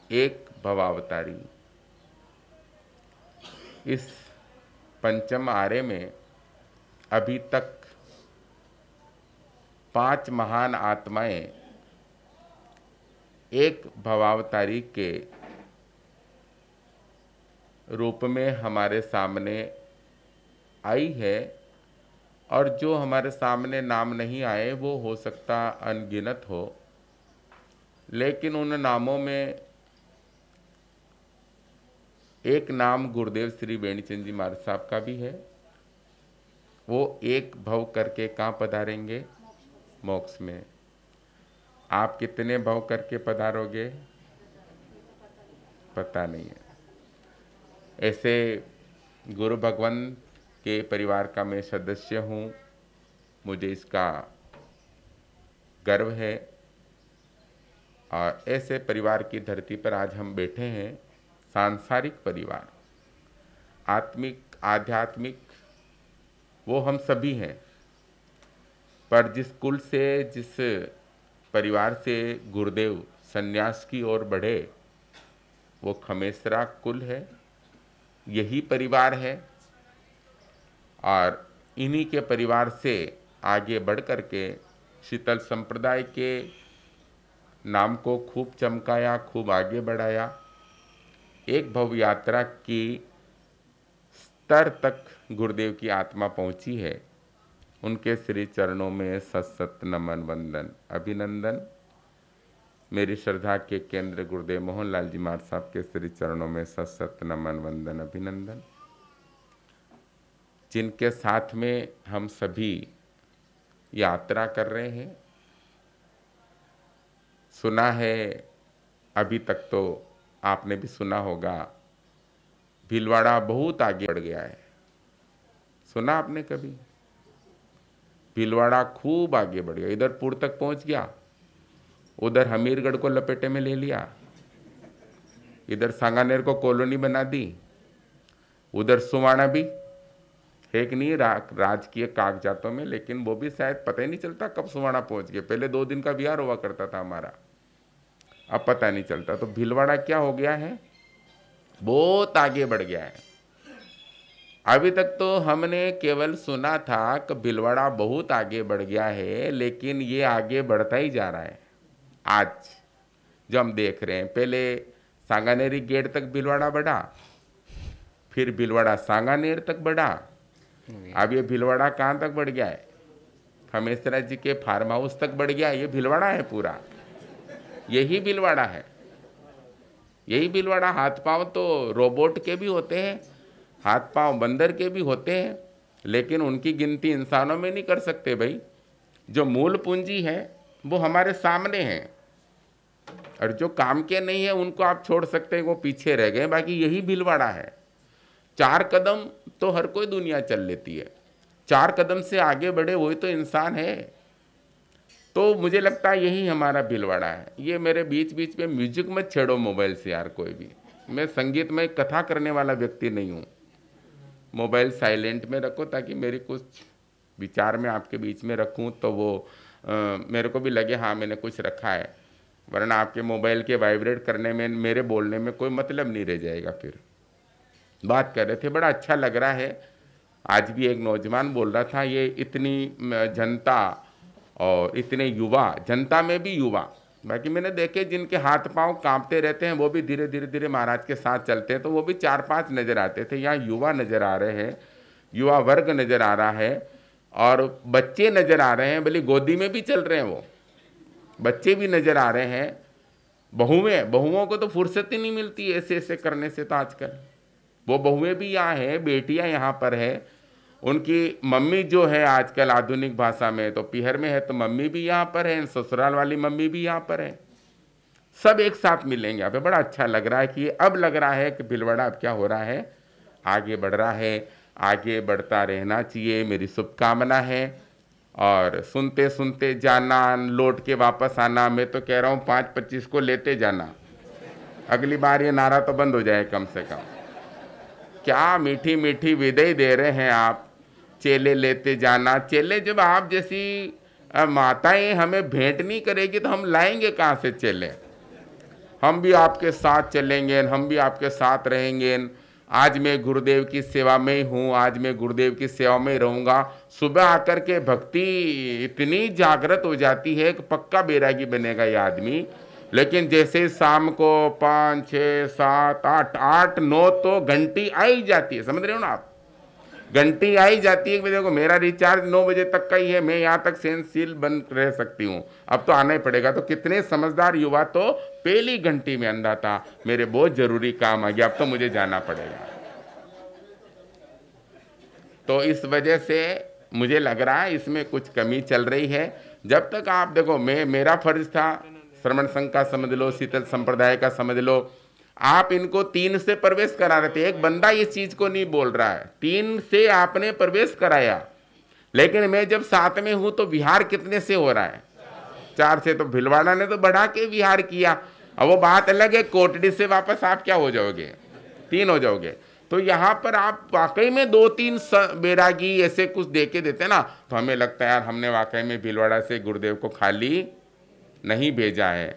एक भवावतारी, इस पंचम आर्य में अभी तक 5 महान आत्माएं एक भवावतारी के रूप में हमारे सामने आई है, और जो हमारे सामने नाम नहीं आए वो हो सकता अनगिनत हो, लेकिन उन नामों में एक नाम गुरुदेव श्री वेणीचंद जी महाराज साहब का भी है। वो एक भव करके कहाँ पधारेंगे? मोक्ष में। आप कितने भव करके पधारोगे? पता नहीं है। ऐसे गुरु भगवान के परिवार का मैं सदस्य हूँ, मुझे इसका गर्व है। और ऐसे परिवार की धरती पर आज हम बैठे हैं। सांसारिक परिवार, आत्मिक, आध्यात्मिक, वो हम सभी हैं, पर जिस कुल से, जिस परिवार से गुरुदेव संन्यास की ओर बढ़े, वो खमेसरा कुल है, यही परिवार है। और इन्हीं के परिवार से आगे बढ़ कर के शीतल संप्रदाय के नाम को खूब चमकाया, खूब आगे बढ़ाया। एक भव यात्रा की स्तर तक गुरुदेव की आत्मा पहुंची है। उनके श्री चरणों में सत नमन वंदन अभिनंदन। मेरी श्रद्धा के केंद्र गुरुदेव मोहनलाल जी महाराज साहब के श्री चरणों में सत नमन वंदन अभिनंदन। जिनके साथ में हम सभी यात्रा कर रहे हैं। सुना है, अभी तक तो आपने भी सुना होगा, भीलवाड़ा बहुत आगे बढ़ गया है। सुना आपने कभी? भीलवाड़ा खूब आगे बढ़ गया, इधर पुर तक पहुंच गया, उधर हमीरगढ़ को लपेटे में ले लिया, इधर सांगानेर को कॉलोनी बना दी, उधर सुवाना भी है कि नहीं राजकीय कागजातों में, लेकिन वो भी शायद पता ही नहीं चलता कब सुवाना पहुंच गए। पहले 2 दिन का बिहार हुआ करता था हमारा, अब पता नहीं चलता। तो भीलवाड़ा क्या हो गया है? बहुत आगे बढ़ गया है। अभी तक तो हमने केवल सुना था कि भीलवाड़ा बहुत आगे बढ़ गया है, लेकिन ये आगे बढ़ता ही जा रहा है। आज जो हम देख रहे हैं, पहले सांगानेरी गेट तक भीलवाड़ा बढ़ा, फिर भीलवाड़ा सांगानेर तक बढ़ा, अब ये भीलवाड़ा कहाँ तक बढ़ गया है? खमेसरा जी के फार्म हाउस तक बढ़ गया। ये भीलवाड़ा है पूरा, यही भीलवाड़ा है, यही भीलवाड़ा। हाथ पांव तो रोबोट के भी होते हैं, हाथ पांव बंदर के भी होते हैं, लेकिन उनकी गिनती इंसानों में नहीं कर सकते भाई। जो मूल पूंजी है वो हमारे सामने है, और जो काम के नहीं है उनको आप छोड़ सकते हैं, वो पीछे रह गए। बाकी यही भीलवाड़ा है। 4 कदम तो हर कोई दुनिया चल लेती है, 4 कदम से आगे बढ़े वही तो इंसान है। तो मुझे लगता है यही हमारा भीलवाड़ा है। ये मेरे बीच बीच में म्यूजिक मत छेड़ो मोबाइल से यार, कोई भी। मैं संगीत में कथा करने वाला व्यक्ति नहीं हूँ। मोबाइल साइलेंट में रखो ताकि मेरी कुछ विचार में आपके बीच में रखूँ तो वो मेरे को भी लगे हाँ मैंने कुछ रखा है, वरना आपके मोबाइल के वाइब्रेट करने में मेरे बोलने में कोई मतलब नहीं रह जाएगा। फिर बात कर रहे थे, बड़ा अच्छा लग रहा है। आज भी एक नौजवान बोल रहा था, ये इतनी जनता और इतने युवा, जनता में भी युवा, बाकी मैंने देखे जिनके हाथ पांव कांपते रहते हैं वो भी धीरे धीरे धीरे महाराज के साथ चलते हैं, तो वो भी 4-5 नज़र आते थे। यहाँ युवा नज़र आ रहे हैं, युवा वर्ग नज़र आ रहा है, और बच्चे नज़र आ रहे हैं, भले गोदी में भी चल रहे हैं वो बच्चे भी नज़र आ रहे हैं। बहुओं को तो फुर्सत ही नहीं मिलती ऐसे ऐसे करने से। तो आजकल वो बहुएं भी यहाँ है, बेटियाँ यहाँ पर है, उनकी मम्मी जो है आजकल आधुनिक भाषा में तो पीहर में है, तो मम्मी भी यहाँ पर है, ससुराल वाली मम्मी भी यहाँ पर है, सब एक साथ मिलेंगे यहाँ पे। बड़ा अच्छा लग रहा है कि अब लग रहा है कि भीलवाड़ा अब क्या हो रहा है, आगे बढ़ रहा है, आगे बढ़ता रहना चाहिए, मेरी शुभकामना है। और सुनते सुनते जाना, लौट के वापस आना, मैं तो कह रहा हूँ 5-25 को लेते जाना, अगली बार ये नारा तो बंद हो जाए कम से कम। क्या मीठी मीठी विदाई दे रहे हैं आप, चेले लेते जाना। चेले जब आप जैसी माताएं हमें भेंट नहीं करेगी तो हम लाएंगे कहाँ से चेले? हम भी आपके साथ चलेंगे, हम भी आपके साथ रहेंगे। आज मैं गुरुदेव की सेवा में ही हूँ, आज मैं गुरुदेव की सेवा में ही रहूँगा। सुबह आकर के भक्ति इतनी जागृत हो जाती है कि पक्का बैरागी बनेगा ये आदमी, लेकिन जैसे शाम को 5, 6, 7, 8, 9 तो घंटी आई जाती है, समझ रहे हो ना आप? घंटी आई जाती है कि देखो मेरा रिचार्ज 9 बजे तक का ही है, मैं यहाँ तक सेंसशील बन रह सकती हूँ, अब तो आना ही पड़ेगा। तो कितने समझदार युवा तो पहली घंटी में अंधा था, मेरे बहुत जरूरी काम आ गया, अब तो मुझे जाना पड़ेगा। तो इस वजह से मुझे लग रहा है इसमें कुछ कमी चल रही है। जब तक आप देखो, मेरा फर्ज था, श्रमण संघ का समझ लो, शीतल संप्रदाय का समझ लो, आप इनको 3 से प्रवेश करा रहे थे। एक बंदा इस चीज को नहीं बोल रहा है, 3 से आपने प्रवेश कराया, लेकिन मैं जब 7 में हूं तो विहार कितने से हो रहा है? 4 से। तो भीलवाड़ा ने तो बढ़ा के विहार किया। अब वो बात अलग है, कोटड़ी से वापस आप क्या हो जाओगे? 3 हो जाओगे। तो यहाँ पर आप वाकई में 2-3 बैरागी ऐसे कुछ दे के देते ना, तो हमें लगता है यार हमने वाकई में भीलवाड़ा से गुरुदेव को खाली नहीं भेजा है।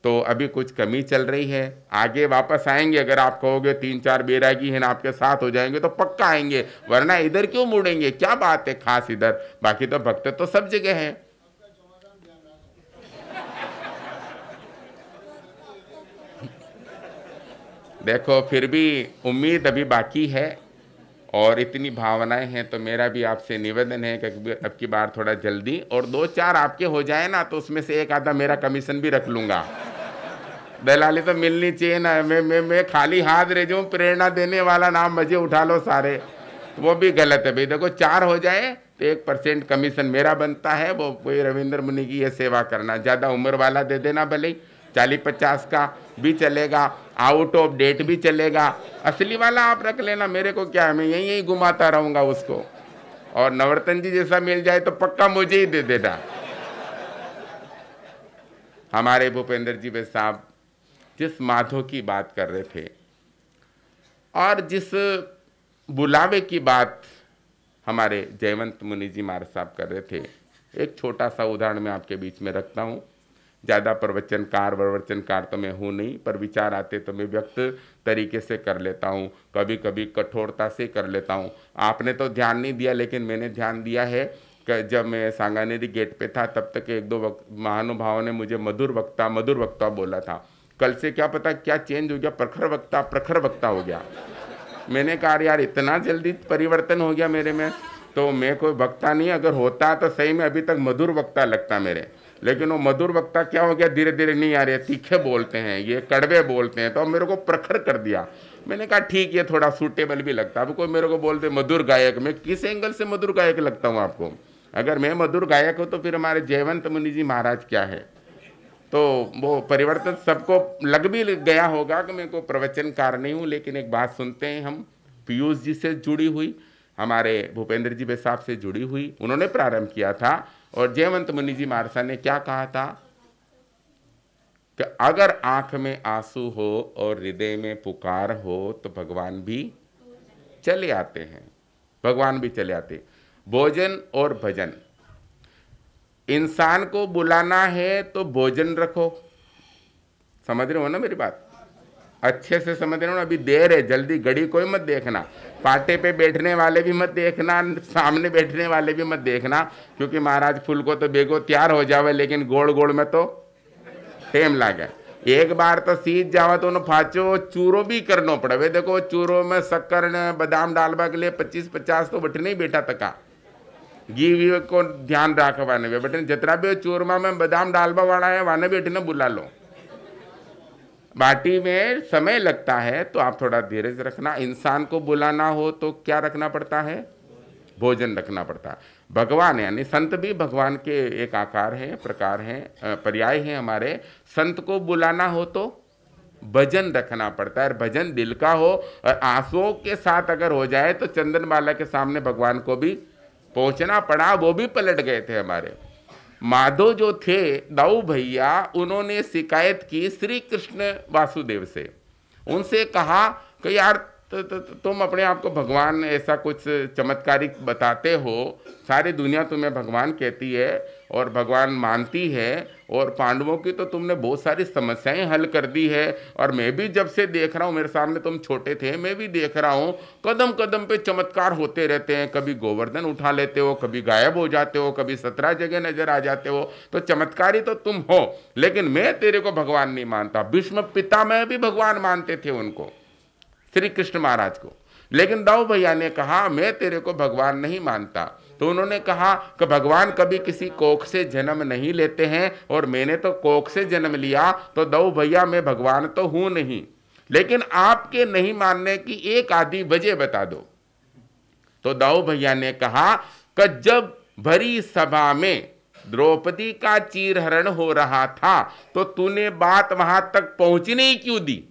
तो अभी कुछ कमी चल रही है, आगे वापस आएंगे। अगर आप कहोगे 3-4 बैरागी हैं ना आपके साथ हो जाएंगे तो पक्का आएंगे, वरना इधर क्यों मुड़ेंगे? क्या बात है खास इधर? बाकी तो भक्त तो सब जगह है। देखो फिर भी उम्मीद अभी बाकी है और इतनी भावनाएं हैं, तो मेरा भी आपसे निवेदन है कि अब की बार थोड़ा जल्दी, और 2-4 आपके हो जाए ना तो उसमें से एक आधा मेरा कमीशन भी रख लूंगा। दलाली तो मिलनी चाहिए ना, मैं खाली हाथ रह जाऊं, प्रेरणा देने वाला नाम मजे उठा लो सारे। वो भी गलत है भाई। देखो 4 हो जाए तो 1% कमीशन मेरा बनता है, वो कोई रविंद्र मुनि की ये सेवा करना। ज़्यादा उम्र वाला दे देना, भले ही 40-50 का भी चलेगा, आउट ऑफ डेट भी चलेगा, असली वाला आप रख लेना, मेरे को क्या है, मैं यही घुमाता रहूँगा उसको। और नवरत्न जी जैसा मिल जाए तो पक्का मुझे ही दे देना। हमारे भूपेंद्र जी साहब जिस माधो की बात कर रहे थे और जिस बुलावे की बात हमारे जयवंत मुनि जी महाराज साहब कर रहे थे, एक छोटा सा उदाहरण मैं आपके बीच में रखता हूँ। ज़्यादा प्रवचनकार तो मैं हूँ नहीं, पर विचार आते तो मैं व्यक्त तरीके से कर लेता हूँ, कभी कभी कठोरता से कर लेता हूँ। आपने तो ध्यान नहीं दिया, लेकिन मैंने ध्यान दिया है कि जब मैं सांगानेरी गेट पे था तब तक 1-2 महानुभावों ने मुझे मधुर वक्ता बोला था। कल से क्या पता क्या चेंज हो गया, प्रखर वक्ता हो गया। मैंने कहा यार इतना जल्दी परिवर्तन हो गया मेरे में, तो मैं कोई वक्ता नहीं, अगर होता तो सही में अभी तक मधुर वक्ता लगता मेरे। लेकिन वो मधुर वक्ता क्या हो गया, धीरे धीरे नहीं आ रहे, तीखे बोलते हैं, ये कड़वे बोलते हैं, तो अब मेरे को प्रखर कर दिया। मैंने कहा ठीक, ये थोड़ा सूटेबल भी लगता है। अब कोई मेरे को बोलते मधुर गायक, मैं किस एंगल से मधुर गायक लगता हूँ आपको? अगर मैं मधुर गायक हूँ तो फिर हमारे जयवंत मुनि जी महाराज क्या है? तो वो परिवर्तन सबको लग भी गया होगा कि मैं कोई प्रवचनकार नहीं हूँ। लेकिन एक बात सुनते हैं हम, पीयूष जी से जुड़ी हुई, हमारे भूपेंद्र जी साहब से जुड़ी हुई, उन्होंने प्रारंभ किया था। और जयवंत मुनि जी महाराज ने क्या कहा था कि अगर आंख में आंसू हो और हृदय में पुकार हो तो भगवान भी चले आते हैं, भगवान भी चले आते। भोजन और भजन, इंसान को बुलाना है तो भोजन रखो, समझ रहे हो ना मेरी बात? अच्छे से समझ रहे हो ना? अभी देर है, जल्दी घड़ी कोई मत देखना, पाटे पे बैठने वाले भी मत देखना, सामने बैठने वाले भी मत देखना, क्योंकि महाराज फूल को तो बेगो तैयार हो जावे, लेकिन गोड़ गोड़ में तो टेम लागे। एक बार तो सीध जावा तो फाचो चूरो भी करना पड़े। देखो चूरो में शक्कर ने बादाम डालवा के लिए 25-50 तो बटने ही बैठा तका, घी वी को ध्यान रखवाने बटने, जितना भी चूरमा में बादाम डालवा वाला है वाने भी अटने बुला लो। बाटी में समय लगता है तो आप थोड़ा धीरज रखना। इंसान को बुलाना हो तो क्या रखना पड़ता है? भोजन रखना पड़ता है। भगवान यानी संत भी भगवान के एक आकार हैं, प्रकार हैं, पर्याय हैं हमारे। संत को बुलाना हो तो भजन रखना पड़ता है, और भजन दिल का हो और आंसुओं के साथ अगर हो जाए तो चंदनबाला के सामने भगवान को भी पहुंचना पड़ा। वो भी पलट गए थे हमारे माधो जो थे दाऊ भैया, उन्होंने शिकायत की श्री कृष्ण वासुदेव से। उनसे कहा कि यार तुम अपने आप को भगवान ऐसा कुछ चमत्कारिक बताते हो, सारी दुनिया तुम्हें भगवान कहती है और भगवान मानती है, और पांडवों की तो तुमने बहुत सारी समस्याएं हल कर दी है। और मैं भी जब से देख रहा हूँ, मेरे सामने तुम छोटे थे, मैं भी देख रहा हूँ कदम कदम पे चमत्कार होते रहते हैं। कभी गोवर्धन उठा लेते हो, कभी गायब हो जाते हो, कभी 17 जगह नजर आ जाते हो। तो चमत्कारी तो तुम हो, लेकिन मैं तेरे को भगवान नहीं मानता। भीष्म पितामह भी भगवान मानते थे उनको, श्री कृष्ण महाराज को। लेकिन दाऊ भैया ने कहा मैं तेरे को भगवान नहीं मानता। तो उन्होंने कहा कि भगवान कभी किसी कोख से जन्म नहीं लेते हैं, और मैंने तो कोख से जन्म लिया, तो दाऊ भैया मैं भगवान तो हूं नहीं, लेकिन आपके नहीं मानने की एक आधी वजह बता दो। तो दाऊ भैया ने कहा कि जब भरी सभा में द्रौपदी का चीरहरण हो रहा था तो तूने बात वहां तक पहुंचने ही क्यों दी?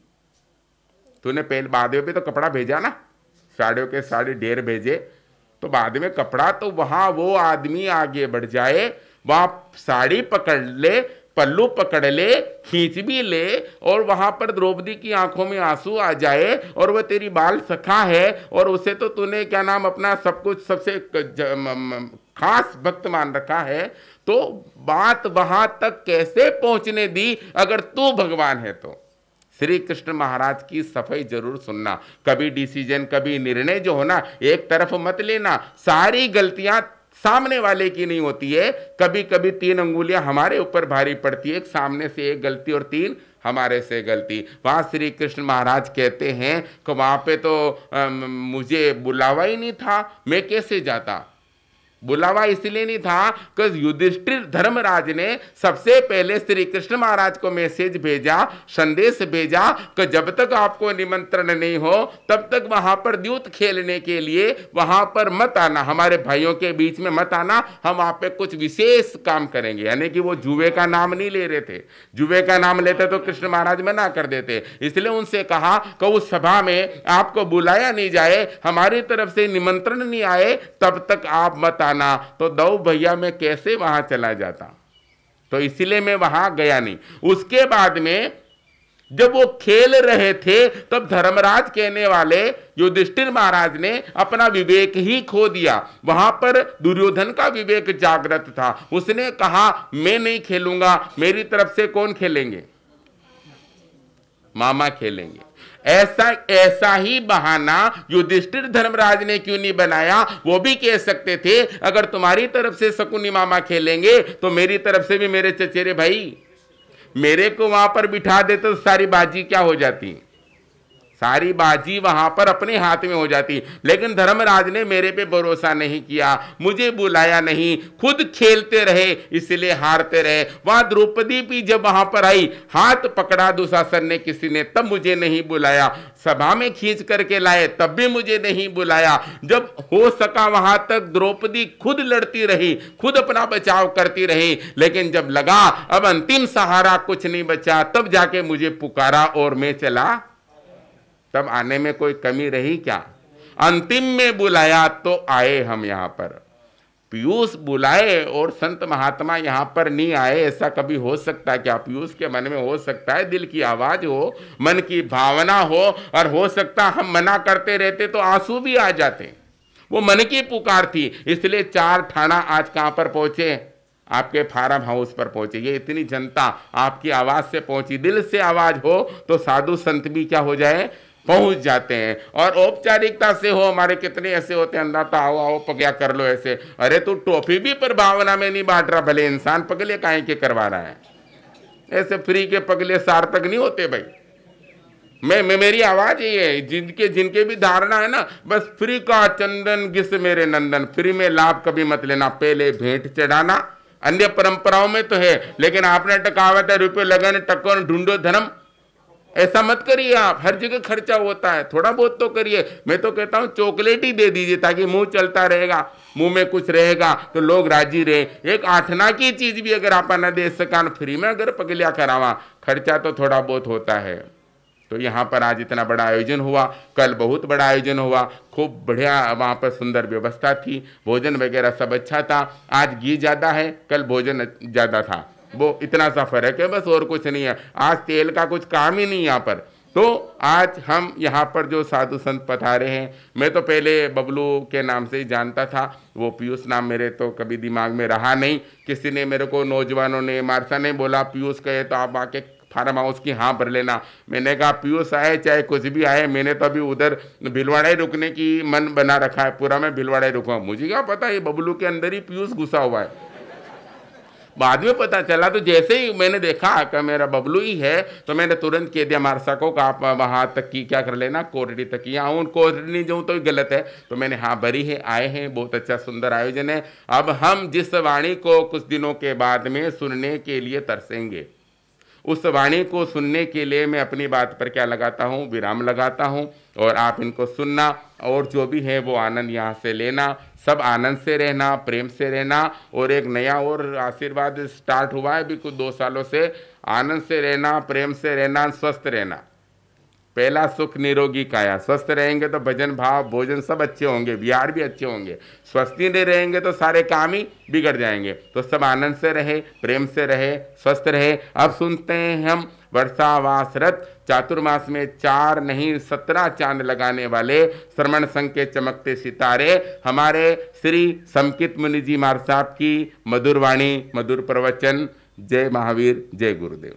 तूने पहले बाद में भी तो कपड़ा भेजा ना, साड़ियों के साड़ी ढेर भेजे, तो बाद में कपड़ा तो वहां वो आदमी आगे बढ़ जाए, वहां साड़ी पकड़ ले, पल्लू पकड़ ले, खींच भी ले, और वहां पर द्रौपदी की आंखों में आंसू आ जाए, और वह तेरी बाल सखा है, और उसे तो तूने क्या नाम अपना सब कुछ सबसे खास भक्त मान रखा है। तो बात वहां तक कैसे पहुंचने दी अगर तू भगवान है तो? श्री कृष्ण महाराज की सफाई जरूर सुनना। कभी डिसीजन, कभी निर्णय जो हो ना, एक तरफ मत लेना। सारी गलतियां सामने वाले की नहीं होती है, कभी कभी 3 अंगुलियां हमारे ऊपर भारी पड़ती है, एक सामने से एक गलती और 3 हमारे से गलती। वहां श्री कृष्ण महाराज कहते हैं कि वहां पे तो मुझे बुलावा ही नहीं था, मैं कैसे जाता? बुलावा इसलिए नहीं था कि युधिष्ठिर धर्मराज ने सबसे पहले श्री कृष्ण महाराज को मैसेज भेजा, संदेश भेजा कि जब तक आपको निमंत्रण नहीं हो तब तक वहां पर द्यूत खेलने के लिए वहां पर मत आना, हमारे भाइयों के बीच में मत आना, हम आप पे कुछ विशेष काम करेंगे। यानी कि वो जुए का नाम नहीं ले रहे थे, जुए का नाम लेते तो कृष्ण महाराज मना कर देते, इसलिए उनसे कहा कि उस सभा में आपको बुलाया नहीं जाए, हमारी तरफ से निमंत्रण नहीं आए तब तक आप मत आना। तो दो भैया मैं कैसे वहां चला जाता, तो इसलिए मैं वहां गया नहीं। उसके बाद में जब वो खेल रहे थे तब धर्मराज कहने वाले युधिष्ठिर महाराज ने अपना विवेक ही खो दिया। वहां पर दुर्योधन का विवेक जागृत था, उसने कहा मैं नहीं खेलूंगा, मेरी तरफ से कौन खेलेंगे, मामा खेलेंगे। ऐसा ही बहाना युधिष्ठिर धर्मराज ने क्यों नहीं बनाया, वो भी कह सकते थे अगर तुम्हारी तरफ से शकुनी मामा खेलेंगे तो मेरी तरफ से भी मेरे चचेरे भाई, मेरे को वहां पर बिठा देते तो सारी बाजी क्या हो जाती, सारी बाजी वहां पर अपने हाथ में हो जाती। लेकिन धर्मराज ने मेरे पे भरोसा नहीं किया, मुझे बुलाया नहीं, खुद खेलते रहे, इसलिए हारते रहे। वहां द्रौपदी भी जब वहां पर आई, हाथ पकड़ा दुशासन ने किसी ने, तब मुझे नहीं बुलाया, सभा में खींच करके लाए तब भी मुझे नहीं बुलाया। जब हो सका वहां तक द्रौपदी खुद लड़ती रही, खुद अपना बचाव करती रही, लेकिन जब लगा अब अंतिम सहारा कुछ नहीं बचा, तब जाके मुझे पुकारा और मैं चला। तब आने में कोई कमी रही क्या, अंतिम में बुलाया तो आए हम यहाँ पर। पीयूष बुलाए और संत महात्मा यहाँ पर नहीं आए, ऐसा कभी हो सकता है क्या? पीयूष के मन में हो सकता है दिल की आवाज हो, मन की भावना हो, और हो सकता हम मना करते रहते तो आंसू भी आ जाते। वो मन की पुकार थी, इसलिए 4 ठाणा आज कहाँ पर पहुंचे, आपके फार्म हाउस पर पहुंचे। ये इतनी जनता आपकी आवाज से पहुंची, दिल से आवाज हो तो साधु संत भी क्या हो जाए, पहुंच जाते हैं। और औपचारिकता से हो, हमारे कितने ऐसे होते हैं, अंदाता आओ आओ पगया कर लो ऐसे, अरे तू टोपी भी पर भावना में नहीं बांट रहा, भले इंसान पगले काहे के करवा रहा है, ऐसे फ्री के पगले सार्थक नहीं होते भाई। मैं मेरी आवाज ये है, जिनके भी धारणा है ना, बस फ्री का चंदन घिस मेरे नंदन, फ्री में लाभ कभी मत लेना, पहले भेंट चढ़ाना। अन्य परंपराओं में तो है, लेकिन आपने टकावत है, रुपये लगन टक्कर ढूंढो धर्म, ऐसा मत करिए आप, हर जगह खर्चा होता है, थोड़ा बहुत तो करिए। मैं तो कहता हूँ चॉकलेट ही दे दीजिए ताकि मुंह चलता रहेगा, मुंह में कुछ रहेगा तो लोग राजी रहे। एक 8 आना की चीज भी अगर आप न दे सकान, फ्री में अगर पगलिया करावा, खर्चा तो थोड़ा बहुत होता है। तो यहाँ पर आज इतना बड़ा आयोजन हुआ, कल बहुत बड़ा आयोजन हुआ, खूब बढ़िया वहाँ पर सुंदर व्यवस्था थी, भोजन वगैरह सब अच्छा था। आज घी ज़्यादा है, कल भोजन ज़्यादा था, वो इतना सा फर्क है बस, और कुछ नहीं है। आज तेल का कुछ काम ही नहीं यहाँ पर। तो आज हम यहाँ पर जो साधु संत पधारे हैं, मैं तो पहले बबलू के नाम से ही जानता था, वो पीयूष नाम मेरे तो कभी दिमाग में रहा नहीं। किसी ने मेरे को, नौजवानों ने, मारसा ने बोला पीयूष कहे तो आप आके फार्म हाउस की हाँ भर लेना। मैंने कहा पीयूष आए चाहे कुछ भी आए, मैंने तो अभी उधर भिलवाड़ा ही रुकने की मन बना रखा है, पूरा मैं भिलवाड़ा ही रुका। मुझे क्या पता ये बबलू के अंदर ही पीयूष घुसा हुआ है, बाद में पता चला। तो जैसे ही मैंने देखा कि मेरा बबलू ही है, तो मैंने तुरंत कह दिया मारसा को कि आप वहाँ तक की क्या कर लेना, कोटड़ी तक की। हाँ कोटड़ी नहीं जाऊँ तो गलत है, तो मैंने हाँ भरी है, आए हैं, बहुत अच्छा सुंदर आयोजन है। अब हम जिस वाणी को कुछ दिनों के बाद में सुनने के लिए तरसेंगे, उस वाणी को सुनने के लिए मैं अपनी बात पर क्या लगाता हूँ, विराम लगाता हूँ, और आप इनको सुनना और जो भी है वो आनंद यहाँ से लेना। सब आनंद से रहना, प्रेम से रहना। और एक नया और आशीर्वाद स्टार्ट हुआ है भी कुछ 2 सालों से, आनंद से रहना, प्रेम से रहना, स्वस्थ रहना। पहला सुख निरोगी काया, स्वस्थ रहेंगे तो भजन भाव भोजन सब अच्छे होंगे, विहार भी अच्छे होंगे। स्वस्थ ही नहीं रहेंगे तो सारे काम ही बिगड़ जाएंगे। तो सब आनंद से रहे, प्रेम से रहे, स्वस्थ रहे। अब सुनते हैं हम वर्षावास रथ चातुर्मास में 4 नहीं 17 चांद लगाने वाले श्रमण संघ के चमकते सितारे हमारे श्री समकित मुनि जी महाराज साहब की मधुर वाणी, मधुर प्रवचन। जय महावीर, जय गुरुदेव।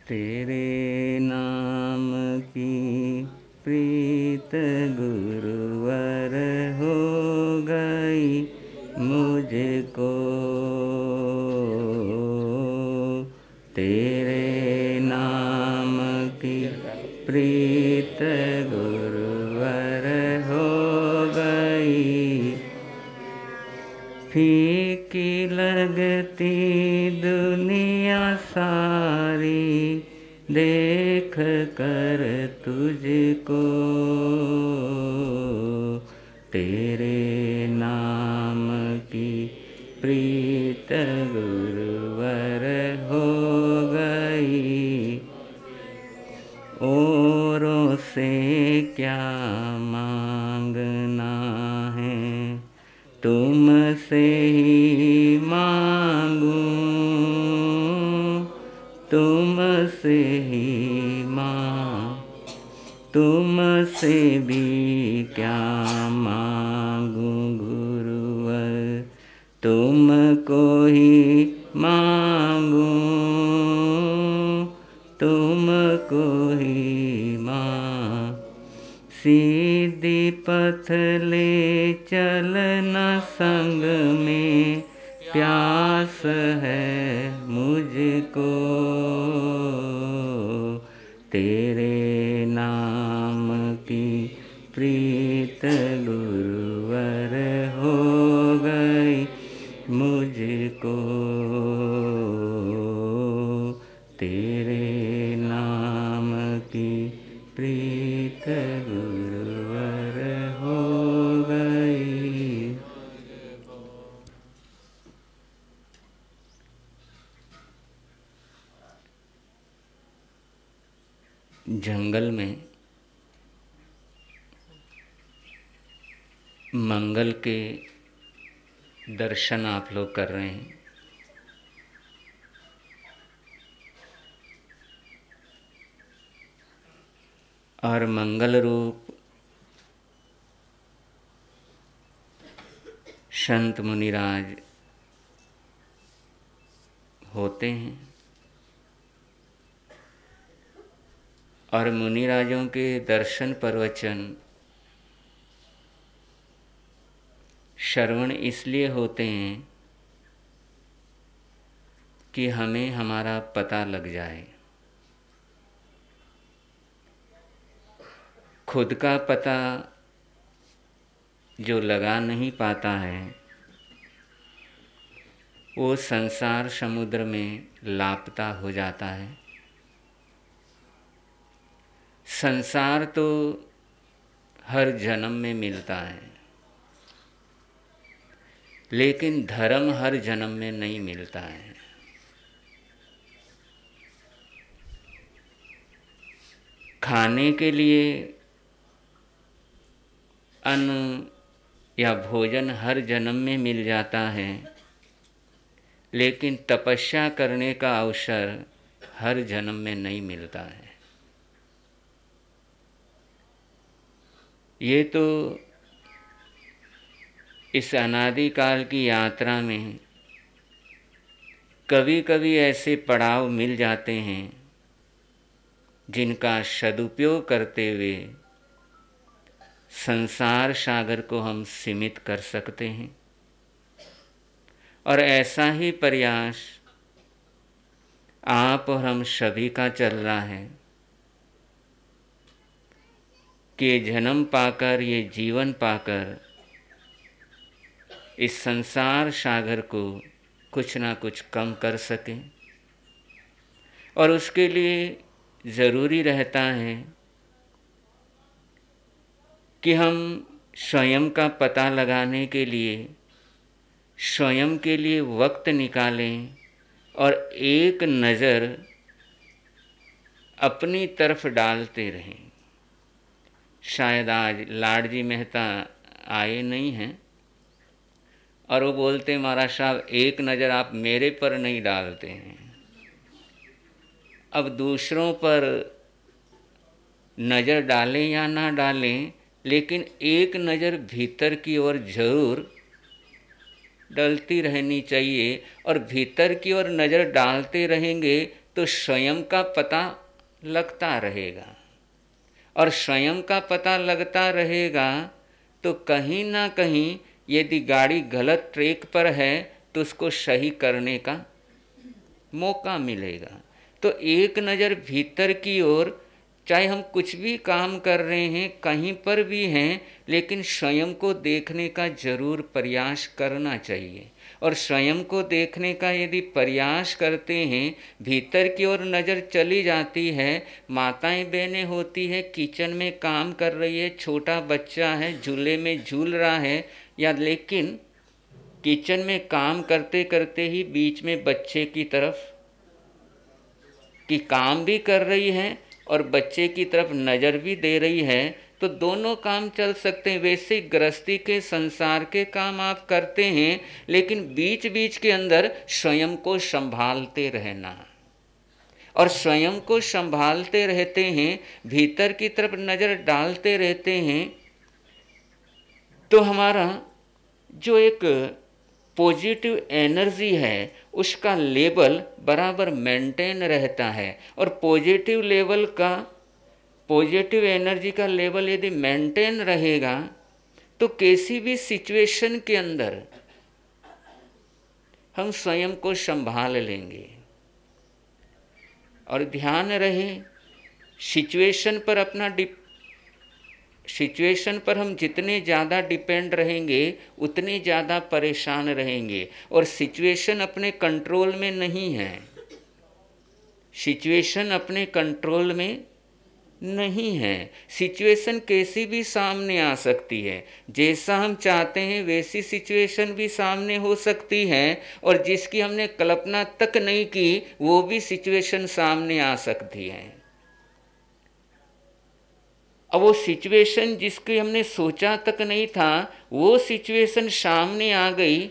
तेरे नाम की प्रीत गुरुवर हो गई मुझको, प्रीत गुरुवर हो गई, फीकी लगती दुनिया सारी देख कर तुझको, तेरे नाम की प्रीत गुरुवर हो गई। औरों से क्या मांगना है, तुमसे ही मांगूं, तुमसे ही तुमसे भी क्या मांगूं गुरुवर, तुमको ही मांगूं, तुमको ही सीधी पथ ले चलना संग में, प्यास है मुझको, तेरे नाम की प्रीत गुरुवर हो गई मुझको, तेरे नाम की प्रीत गुरुवर हो गई। जंगल में मंगल के दर्शन आप लोग कर रहे हैं। और मंगल रूप संत मुनिराज होते हैं और मुनिराजों के दर्शन प्रवचन श्रवण इसलिए होते हैं कि हमें हमारा पता लग जाए। खुद का पता जो लगा नहीं पाता है वो संसार समुद्र में लापता हो जाता है। संसार तो हर जन्म में मिलता है, लेकिन धर्म हर जन्म में नहीं मिलता है। खाने के लिए अन्न या भोजन हर जन्म में मिल जाता है, लेकिन तपस्या करने का अवसर हर जन्म में नहीं मिलता है। ये तो इस अनादिकाल की यात्रा में कभी कभी ऐसे पड़ाव मिल जाते हैं जिनका सदुपयोग करते हुए संसार सागर को हम सीमित कर सकते हैं। और ऐसा ही प्रयास आप और हम सभी का चल रहा है कि जन्म पाकर, ये जीवन पाकर इस संसार सागर को कुछ ना कुछ कम कर सकें। और उसके लिए ज़रूरी रहता है कि हम स्वयं का पता लगाने के लिए स्वयं के लिए वक्त निकालें और एक नज़र अपनी तरफ डालते रहें। शायद आज लाडजी मेहता आए नहीं हैं और वो बोलते महाराज साहब एक नज़र आप मेरे पर नहीं डालते हैं। अब दूसरों पर नज़र डालें या ना डालें, लेकिन एक नज़र भीतर की ओर जरूर डलती रहनी चाहिए। और भीतर की ओर नज़र डालते रहेंगे तो स्वयं का पता लगता रहेगा, और स्वयं का पता लगता रहेगा तो कहीं ना कहीं यदि गाड़ी गलत ट्रैक पर है तो उसको सही करने का मौका मिलेगा। तो एक नज़र भीतर की ओर चाहे हम कुछ भी काम कर रहे हैं, कहीं पर भी हैं, लेकिन स्वयं को देखने का जरूर प्रयास करना चाहिए। और स्वयं को देखने का यदि प्रयास करते हैं, भीतर की ओर नज़र चली जाती है। माताएं बहनें होती है, किचन में काम कर रही है, छोटा बच्चा है झूले में झूल रहा है, या लेकिन किचन में काम करते करते ही बीच में बच्चे की तरफ कि काम भी कर रही है और बच्चे की तरफ नज़र भी दे रही है, तो दोनों काम चल सकते हैं। वैसे गृहस्थी के संसार के काम आप करते हैं, लेकिन बीच बीच के अंदर स्वयं को संभालते रहना, और स्वयं को संभालते रहते हैं, भीतर की तरफ नज़र डालते रहते हैं, तो हमारा जो एक पॉजिटिव एनर्जी है उसका लेवल बराबर मेंटेन रहता है। और पॉजिटिव एनर्जी का लेवल यदि मेंटेन रहेगा तो किसी भी सिचुएशन के अंदर हम स्वयं को संभाल लेंगे। और ध्यान रहे, सिचुएशन पर हम जितने ज़्यादा डिपेंड रहेंगे उतने ज़्यादा परेशान रहेंगे। और सिचुएशन अपने कंट्रोल में नहीं है, सिचुएशन अपने कंट्रोल में नहीं है। सिचुएशन कैसी भी सामने आ सकती है, जैसा हम चाहते हैं वैसी सिचुएशन भी सामने हो सकती है, और जिसकी हमने कल्पना तक नहीं की वो भी सिचुएशन सामने आ सकती है। अब वो सिचुएशन जिसकी हमने सोचा तक नहीं था, वो सिचुएशन सामने आ गई,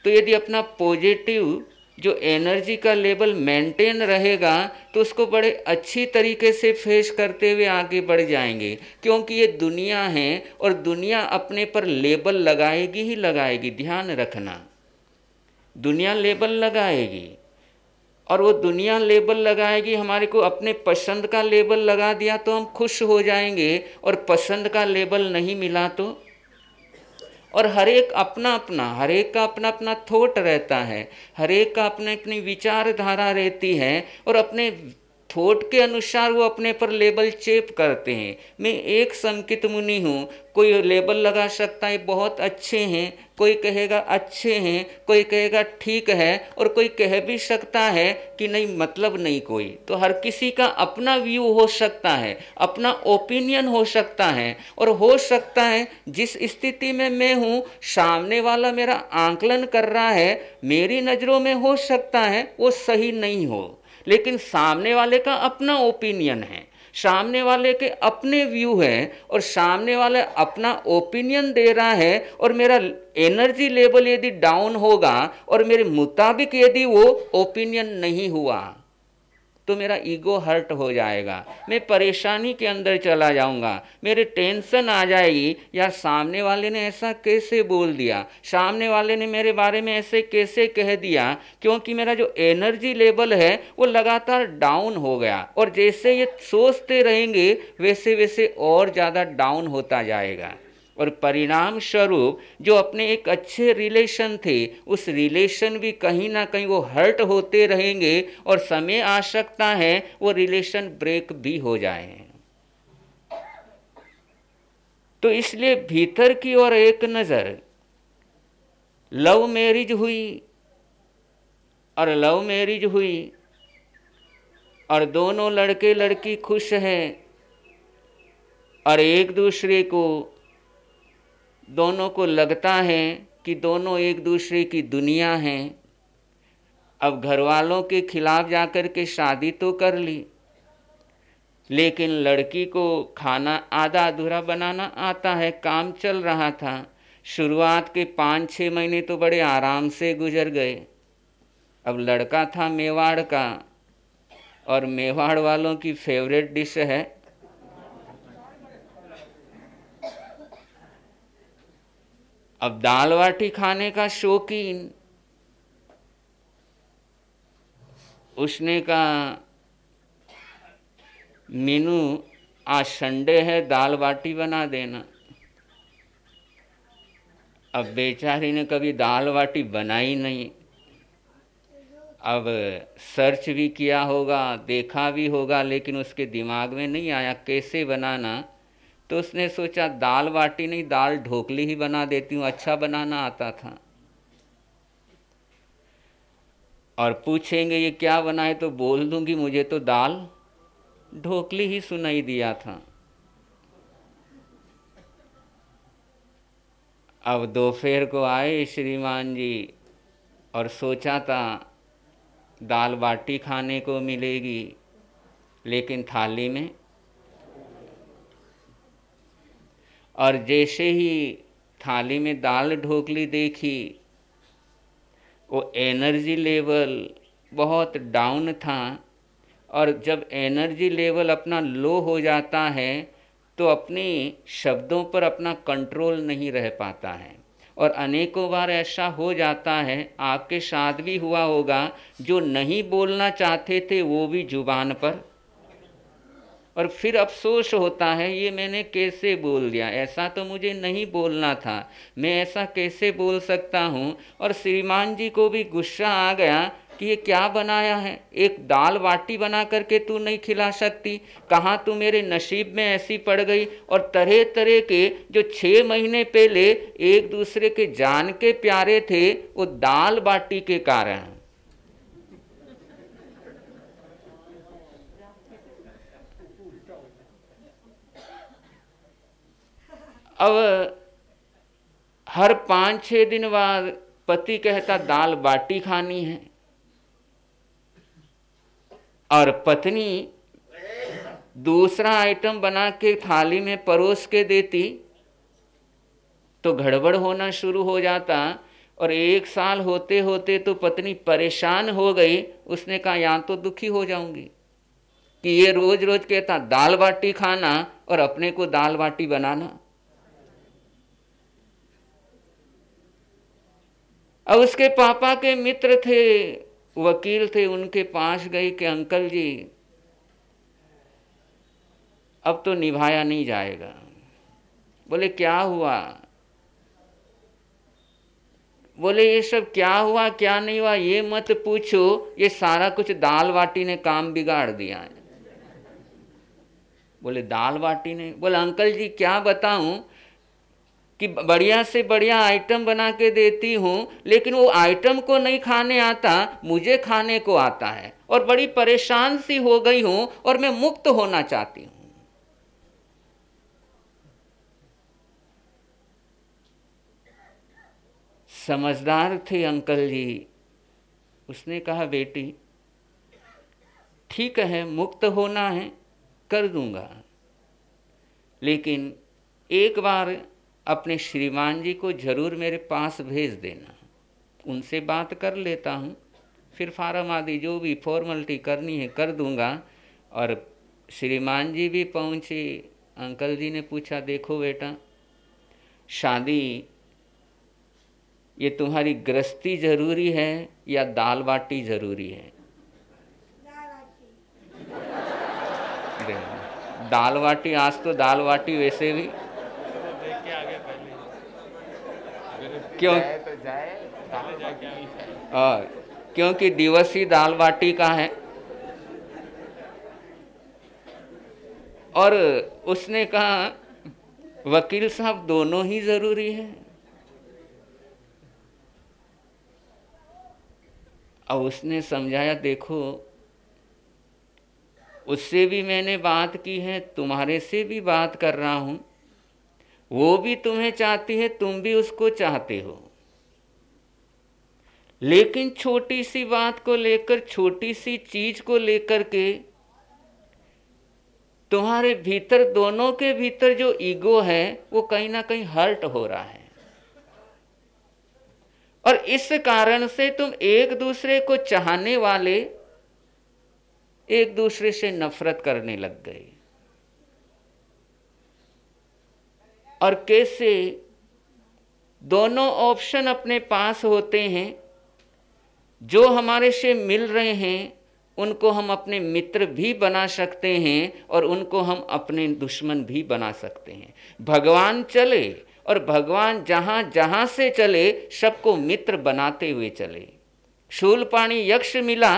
तो यदि अपना पॉजिटिव जो एनर्जी का लेवल मेंटेन रहेगा तो उसको बड़े अच्छी तरीके से फेस करते हुए आगे बढ़ जाएंगे। क्योंकि ये दुनिया है और दुनिया अपने पर लेबल लगाएगी ही लगाएगी, ध्यान रखना, दुनिया लेबल लगाएगी। और वो दुनिया लेबल लगाएगी, हमारे को अपने पसंद का लेबल लगा दिया तो हम खुश हो जाएंगे, और पसंद का लेबल नहीं मिला तो। और हर एक का अपना अपना थॉट रहता है, हर एक का अपनी अपनी विचारधारा रहती है, और अपने थॉट के अनुसार वो अपने पर लेबल चेप करते हैं। मैं एक संकित मुनि हूँ, कोई लेबल लगा सकता है बहुत अच्छे हैं, कोई कहेगा अच्छे हैं, कोई कहेगा ठीक है, और कोई कह भी सकता है कि नहीं मतलब नहीं कोई। तो हर किसी का अपना व्यू हो सकता है, अपना ओपिनियन हो सकता है, और हो सकता है जिस स्थिति में मैं हूँ सामने वाला मेरा आंकलन कर रहा है, मेरी नज़रों में हो सकता है वो सही नहीं हो, लेकिन सामने वाले का अपना ओपिनियन है, सामने वाले के अपने व्यू है, और सामने वाला अपना ओपिनियन दे रहा है, और मेरा एनर्जी लेवल यदि डाउन होगा और मेरे मुताबिक यदि वो ओपिनियन नहीं हुआ तो मेरा ईगो हर्ट हो जाएगा, मैं परेशानी के अंदर चला जाऊंगा, मेरे टेंशन आ जाएगी, यार सामने वाले ने ऐसा कैसे बोल दिया, सामने वाले ने मेरे बारे में ऐसे कैसे कह दिया, क्योंकि मेरा जो एनर्जी लेवल है वो लगातार डाउन हो गया। और जैसे ये सोचते रहेंगे वैसे वैसे और ज़्यादा डाउन होता जाएगा, और परिणाम स्वरूप जो अपने एक अच्छे रिलेशन थे उस रिलेशन भी कहीं ना कहीं वो हर्ट होते रहेंगे, और समय आ सकता है वो रिलेशन ब्रेक भी हो जाए। तो इसलिए भीतर की ओर एक नज़र, लव मैरिज हुई और दोनों लड़के लड़की खुश हैं, और एक दूसरे को दोनों को लगता है कि दोनों एक दूसरे की दुनिया हैं। अब घर वालों के खिलाफ जाकर के शादी तो कर ली, लेकिन लड़की को खाना आधा अधूरा बनाना आता है, काम चल रहा था। शुरुआत के 5-6 महीने तो बड़े आराम से गुजर गए। अब लड़का था मेवाड़ का, और मेवाड़ वालों की फेवरेट डिश है अब दाल बाटी खाने का शौकीन। उसने कहा मीनू आज संडे है, दाल बाटी बना देना। अब बेचारी ने कभी दाल बाटी बनाई नहीं। अब सर्च भी किया होगा, देखा भी होगा, लेकिन उसके दिमाग में नहीं आया कैसे बनाना। तो उसने सोचा दाल बाटी नहीं, दाल ढोकली ही बना देती हूँ, अच्छा बनाना आता था। और पूछेंगे ये क्या बनाए तो बोल दूंगी मुझे तो दाल ढोकली ही सुनाई दिया था। अब दोपहर को आए श्रीमान जी और सोचा था दाल बाटी खाने को मिलेगी, लेकिन थाली में, और जैसे ही थाली में दाल ढोकली देखी, वो एनर्जी लेवल बहुत डाउन था। और जब एनर्जी लेवल अपना लो हो जाता है तो अपने शब्दों पर अपना कंट्रोल नहीं रह पाता है। और अनेकों बार ऐसा हो जाता है, आपके साथ भी हुआ होगा, जो नहीं बोलना चाहते थे वो भी जुबान पर, और फिर अफसोस होता है ये मैंने कैसे बोल दिया, ऐसा तो मुझे नहीं बोलना था, मैं ऐसा कैसे बोल सकता हूँ। और श्रीमान जी को भी गुस्सा आ गया कि ये क्या बनाया है, एक दाल बाटी बना करके तू नहीं खिला सकती, कहाँ तू मेरे नसीब में ऐसी पड़ गई। और तरह तरह के जो 6 महीने पहले एक दूसरे के जान के प्यारे थे, वो दाल बाटी के कारण। अब हर 5-6 दिन बाद पति कहता दाल बाटी खानी है, और पत्नी दूसरा आइटम बना के थाली में परोस के देती तो गड़बड़ होना शुरू हो जाता। और 1 साल होते होते तो पत्नी परेशान हो गई, उसने कहा यहाँ तो दुखी हो जाऊंगी कि ये रोज रोज कहता दाल बाटी खाना और अपने को दाल बाटी बनाना। अब उसके पापा के मित्र थे, वकील थे, उनके पास गई कि अंकल जी अब तो निभाया नहीं जाएगा। बोले क्या हुआ? बोले ये सब क्या हुआ क्या नहीं हुआ ये मत पूछो, ये सारा कुछ दाल बाटी ने काम बिगाड़ दिया है। बोले दाल बाटी ने? बोले अंकल जी क्या बताऊं कि बढ़िया से बढ़िया आइटम बना के देती हूँ, लेकिन वो आइटम को नहीं खाने आता, मुझे खाने को आता है, और बड़ी परेशान सी हो गई हूँ और मैं मुक्त होना चाहती हूँ। समझदार थे अंकल जी। उसने कहा बेटी ठीक है, मुक्त होना है कर दूंगा, लेकिन एक बार अपने श्रीमान जी को जरूर मेरे पास भेज देना, उनसे बात कर लेता हूँ, फिर फार्म आदि जो भी फॉर्मेलिटी करनी है कर दूंगा। और श्रीमान जी भी पहुँचे। अंकल जी ने पूछा देखो बेटा, शादी ये तुम्हारी गृहस्थी जरूरी है या दाल बाटी जरूरी है? दाल बाटी, आज तो दाल बाटी वैसे भी क्यों, क्योंकि दिवस ही दाल बाटी का है। और उसने कहा वकील साहब दोनों ही जरूरी है। अब उसने समझाया देखो उससे भी मैंने बात की है, तुम्हारे से भी बात कर रहा हूं, वो भी तुम्हें चाहती है, तुम भी उसको चाहते हो, लेकिन छोटी सी बात को लेकर, छोटी सी चीज को लेकर के तुम्हारे भीतर, दोनों के भीतर जो ईगो है वो कहीं ना कहीं हर्ट हो रहा है, और इस कारण से तुम एक दूसरे को चाहने वाले एक दूसरे से नफरत करने लग गए। और कैसे दोनों ऑप्शन अपने पास होते हैं, जो हमारे से मिल रहे हैं उनको हम अपने मित्र भी बना सकते हैं और उनको हम अपने दुश्मन भी बना सकते हैं। भगवान चले और भगवान जहाँ जहाँ से चले सबको मित्र बनाते हुए चले। शूलपाणी यक्ष मिला,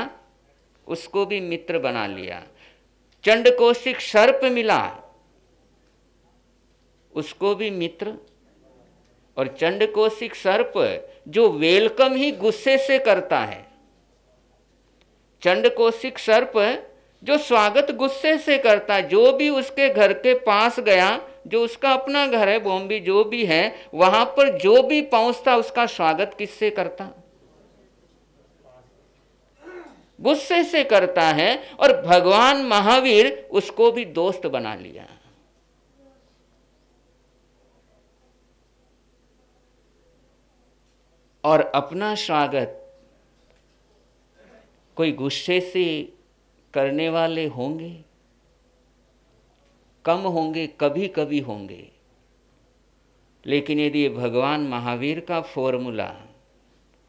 उसको भी मित्र बना लिया। चंडकोशिक सर्प मिला, उसको भी मित्र। और चंडकोशिक सर्प जो वेलकम ही गुस्से से करता है, चंडकोशिक सर्प जो स्वागत गुस्से से करता है, जो भी उसके घर के पास गया, जो उसका अपना घर है, बॉम्बे जो भी है, वहां पर जो भी पहुंचता उसका स्वागत किससे करता? गुस्से से करता है। और भगवान महावीर उसको भी दोस्त बना लिया। और अपना स्वागत कोई गुस्से से करने वाले होंगे, कम होंगे, कभी कभी होंगे। लेकिन यदि भगवान महावीर का फॉर्मूला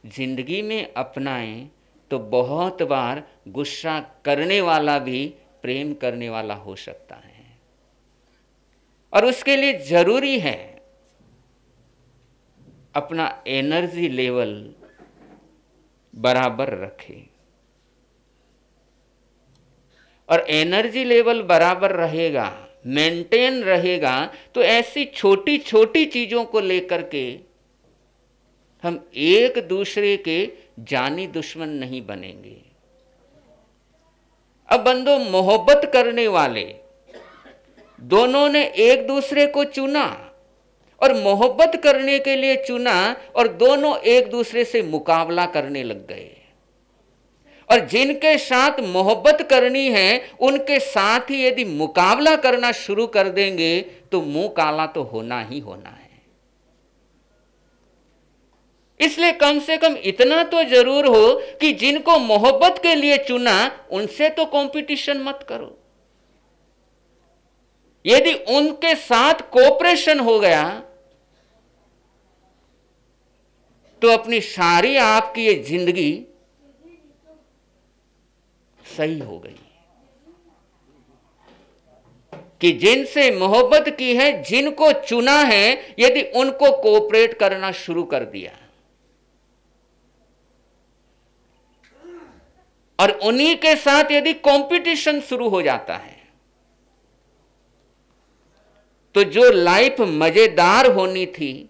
जिंदगी में अपनाएं तो बहुत बार गुस्सा करने वाला भी प्रेम करने वाला हो सकता है। और उसके लिए जरूरी है अपना एनर्जी लेवल बराबर रखे। और एनर्जी लेवल बराबर रहेगा, मेंटेन रहेगा, तो ऐसी छोटी छोटी चीजों को लेकर के हम एक दूसरे के जानी दुश्मन नहीं बनेंगे। अब बंदो, मोहब्बत करने वाले दोनों ने एक दूसरे को चुना और मोहब्बत करने के लिए चुना, और दोनों एक दूसरे से मुकाबला करने लग गए। और जिनके साथ मोहब्बत करनी है उनके साथ ही यदि मुकाबला करना शुरू कर देंगे तो मुंह काला तो होना ही होना है। इसलिए कम से कम इतना तो जरूर हो कि जिनको मोहब्बत के लिए चुना उनसे तो कंपटीशन मत करो। यदि उनके साथ कोऑपरेशन हो गया तो अपनी सारी आपकी ये जिंदगी सही हो गई। कि जिनसे मोहब्बत की है, जिनको चुना है, यदि उनको कोऑपरेट करना शुरू कर दिया और उन्हीं के साथ यदि कंपटीशन शुरू हो जाता है तो जो लाइफ मजेदार होनी थी,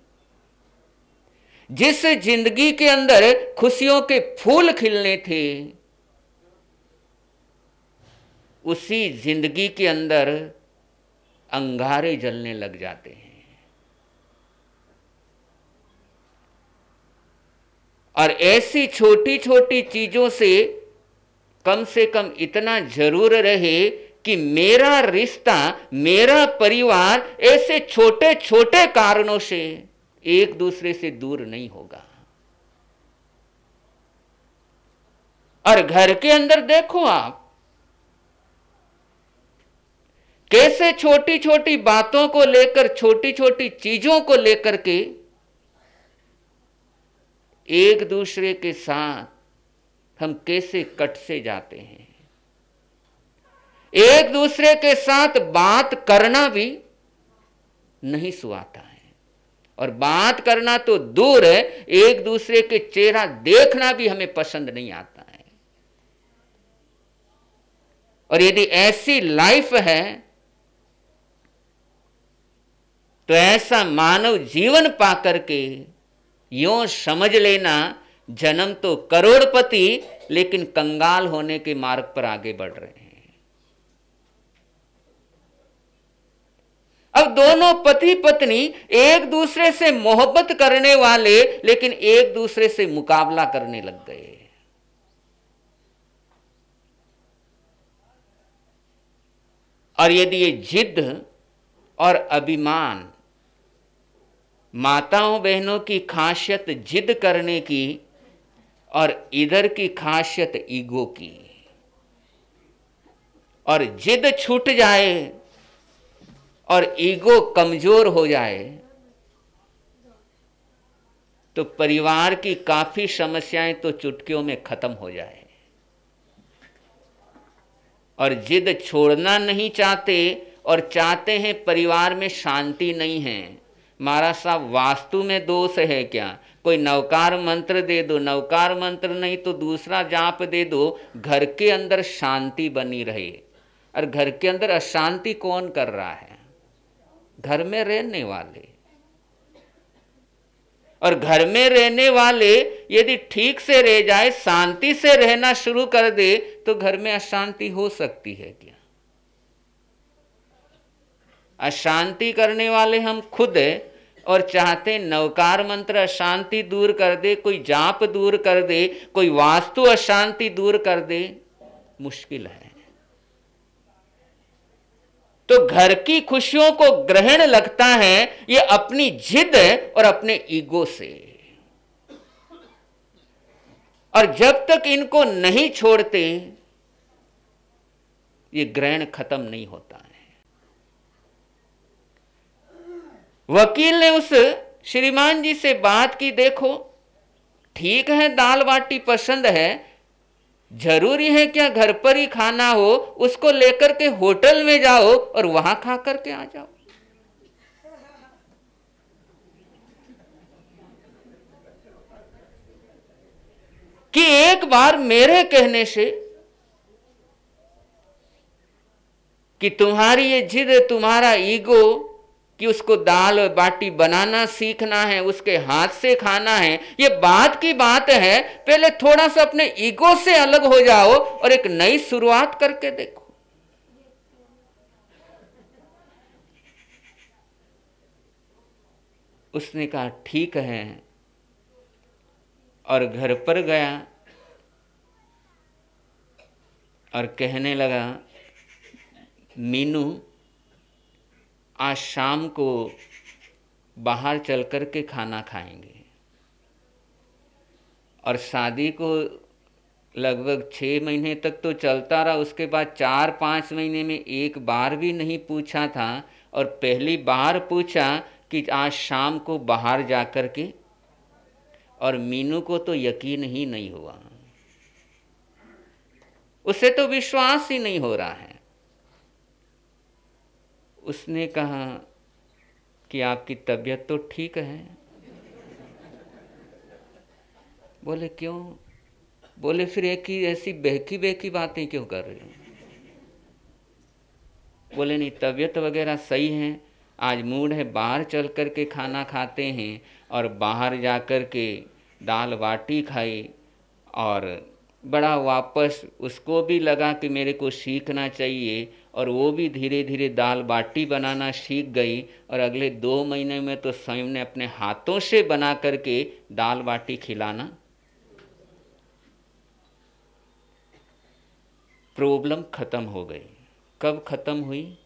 जिस जिंदगी के अंदर खुशियों के फूल खिलने थे, उसी जिंदगी के अंदर अंगारे जलने लग जाते हैं। और ऐसी छोटी छोटी चीजों से कम इतना जरूर रहे कि मेरा रिश्ता, मेरा परिवार ऐसे छोटे छोटे कारणों से एक दूसरे से दूर नहीं होगा। और घर के अंदर देखो आप कैसे छोटी छोटी बातों को लेकर, छोटी छोटी चीजों को लेकर के एक दूसरे के साथ हम कैसे कट से जाते हैं। एक दूसरे के साथ बात करना भी नहीं सुहाता है, और बात करना तो दूर है, एक दूसरे के चेहरा देखना भी हमें पसंद नहीं आता है। और यदि ऐसी लाइफ है तो ऐसा मानव जीवन पाकर के यूं समझ लेना जन्म तो करोड़पति लेकिन कंगाल होने के मार्ग पर आगे बढ़ रहे हैं। अब दोनों पति पत्नी एक दूसरे से मोहब्बत करने वाले लेकिन एक दूसरे से मुकाबला करने लग गए। और यदि ये जिद और अभिमान, माताओं बहनों की खासियत जिद करने की और इधर की खासियत ईगो की, और जिद छूट जाए और ईगो कमजोर हो जाए तो परिवार की काफी समस्याएं तो चुटकियों में खत्म हो जाए। और जिद छोड़ना नहीं चाहते और चाहते हैं परिवार में शांति नहीं है, महाराज साहब वास्तु में दोष है क्या? कोई नवकार मंत्र दे दो, नवकार मंत्र नहीं तो दूसरा जाप दे दो, घर के अंदर शांति बनी रहे। और घर के अंदर अशांति कौन कर रहा है? घर में रहने वाले। और घर में रहने वाले यदि ठीक से रह जाए, शांति से रहना शुरू कर दे, तो घर में अशांति हो सकती है क्या? अशांति करने वाले हम खुद है और चाहते नवकार मंत्र अशांति दूर कर दे, कोई जाप दूर कर दे, कोई वास्तु अशांति दूर कर दे, मुश्किल है। तो घर की खुशियों को ग्रहण लगता है ये अपनी जिद और अपने ईगो से। और जब तक इनको नहीं छोड़ते ये ग्रहण खत्म नहीं होता है। वकील ने उस श्रीमान जी से बात की, देखो ठीक है दाल बाटी पसंद है, जरूरी है क्या घर पर ही खाना हो? उसको लेकर के होटल में जाओ और वहां खा करके आ जाओ। कि एक बार मेरे कहने से कि तुम्हारी ये जिद, तुम्हारा ईगो कि उसको दाल बाटी बनाना सीखना है, उसके हाथ से खाना है, ये बात की बात है। पहले थोड़ा सा अपने ईगो से अलग हो जाओ और एक नई शुरुआत करके देखो। उसने कहा ठीक है, और घर पर गया और कहने लगा, मीनू आज शाम को बाहर चल कर के खाना खाएंगे। और शादी को लगभग 6 महीने तक तो चलता रहा, उसके बाद 4-5 महीने में एक बार भी नहीं पूछा था। और पहली बार पूछा कि आज शाम को बाहर जा कर के, और मीनू को तो यकीन ही नहीं हुआ, उसे तो विश्वास ही नहीं हो रहा है। उसने कहा कि आपकी तबीयत तो ठीक है। बोले क्यों? बोले फिर एक ही ऐसी बहकी बहकी बातें क्यों कर रहे हो? बोले नहीं, तबीयत वगैरह सही है, आज मूड है बाहर चल कर के खाना खाते हैं। और बाहर जा कर के दाल बाटी खाई, और बड़ा वापस उसको भी लगा कि मेरे को सीखना चाहिए, और वो भी धीरे धीरे दाल बाटी बनाना सीख गई। और अगले 2 महीने में तो स्वयं ने अपने हाथों से बना करके दाल बाटी खिलाना। प्रॉब्लम खत्म हो गई। कब खत्म हुई?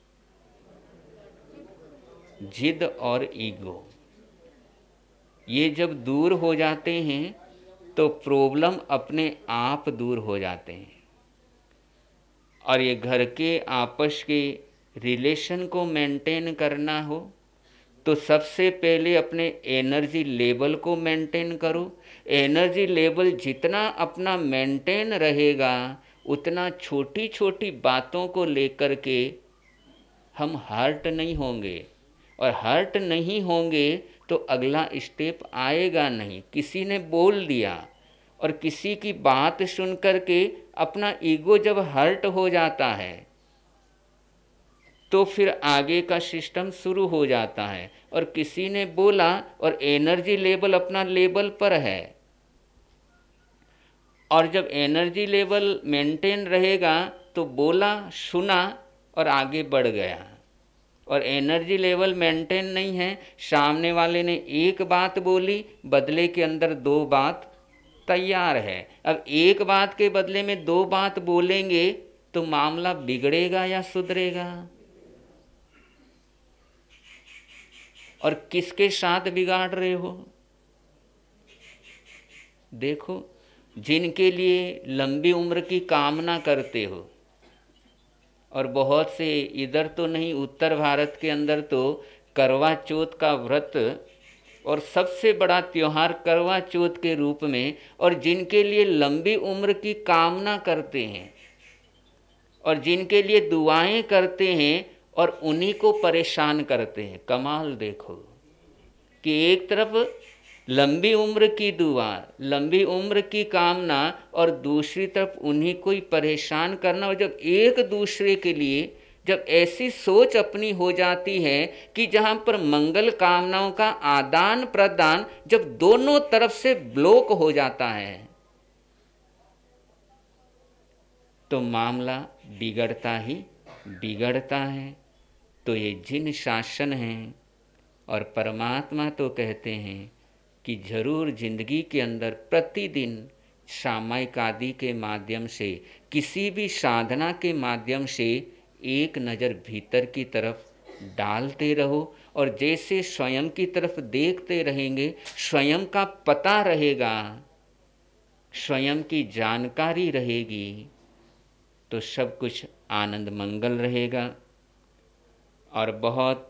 जिद और ईगो ये जब दूर हो जाते हैं तो प्रॉब्लम अपने आप दूर हो जाते हैं। और ये घर के आपस के रिलेशन को मेंटेन करना हो तो सबसे पहले अपने एनर्जी लेवल को मेंटेन करो। एनर्जी लेवल जितना अपना मेंटेन रहेगा उतना छोटी छोटी बातों को लेकर के हम हर्ट नहीं होंगे, और हर्ट नहीं होंगे तो अगला स्टेप आएगा नहीं। किसी ने बोल दिया और किसी की बात सुन कर के अपना ईगो जब हर्ट हो जाता है तो फिर आगे का सिस्टम शुरू हो जाता है। और किसी ने बोला और एनर्जी लेवल अपना लेवल पर है, और जब एनर्जी लेवल मेंटेन रहेगा तो बोला, सुना और आगे बढ़ गया। और एनर्जी लेवल मेंटेन नहीं है, सामने वाले ने एक बात बोली, बदले के अंदर 2 बात तैयार है। अब एक बात के बदले में 2 बात बोलेंगे तो मामला बिगड़ेगा या सुधरेगा? और किसके साथ बिगाड़ रहे हो? देखो, जिनके लिए लंबी उम्र की कामना करते हो, और बहुत से इधर तो नहीं, उत्तर भारत के अंदर तो करवा चौथ का व्रत और सबसे बड़ा त्योहार करवा चौथ के रूप में, और जिनके लिए लंबी उम्र की कामना करते हैं और जिनके लिए दुआएं करते हैं और उन्हीं को परेशान करते हैं। कमाल देखो, कि एक तरफ लंबी उम्र की दुआ, लंबी उम्र की कामना, और दूसरी तरफ उन्हीं को ही परेशान करना। और जब एक दूसरे के लिए जब ऐसी सोच अपनी हो जाती है कि जहाँ पर मंगल कामनाओं का आदान प्रदान जब दोनों तरफ से ब्लॉक हो जाता है, तो मामला बिगड़ता ही बिगड़ता है। तो ये जिन शासन हैं, और परमात्मा तो कहते हैं कि जरूर जिंदगी के अंदर प्रतिदिन सामायिक आदि के माध्यम से, किसी भी साधना के माध्यम से एक नज़र भीतर की तरफ डालते रहो, और जैसे स्वयं की तरफ देखते रहेंगे, स्वयं का पता रहेगा, स्वयं की जानकारी रहेगी, तो सब कुछ आनंद मंगल रहेगा। और बहुत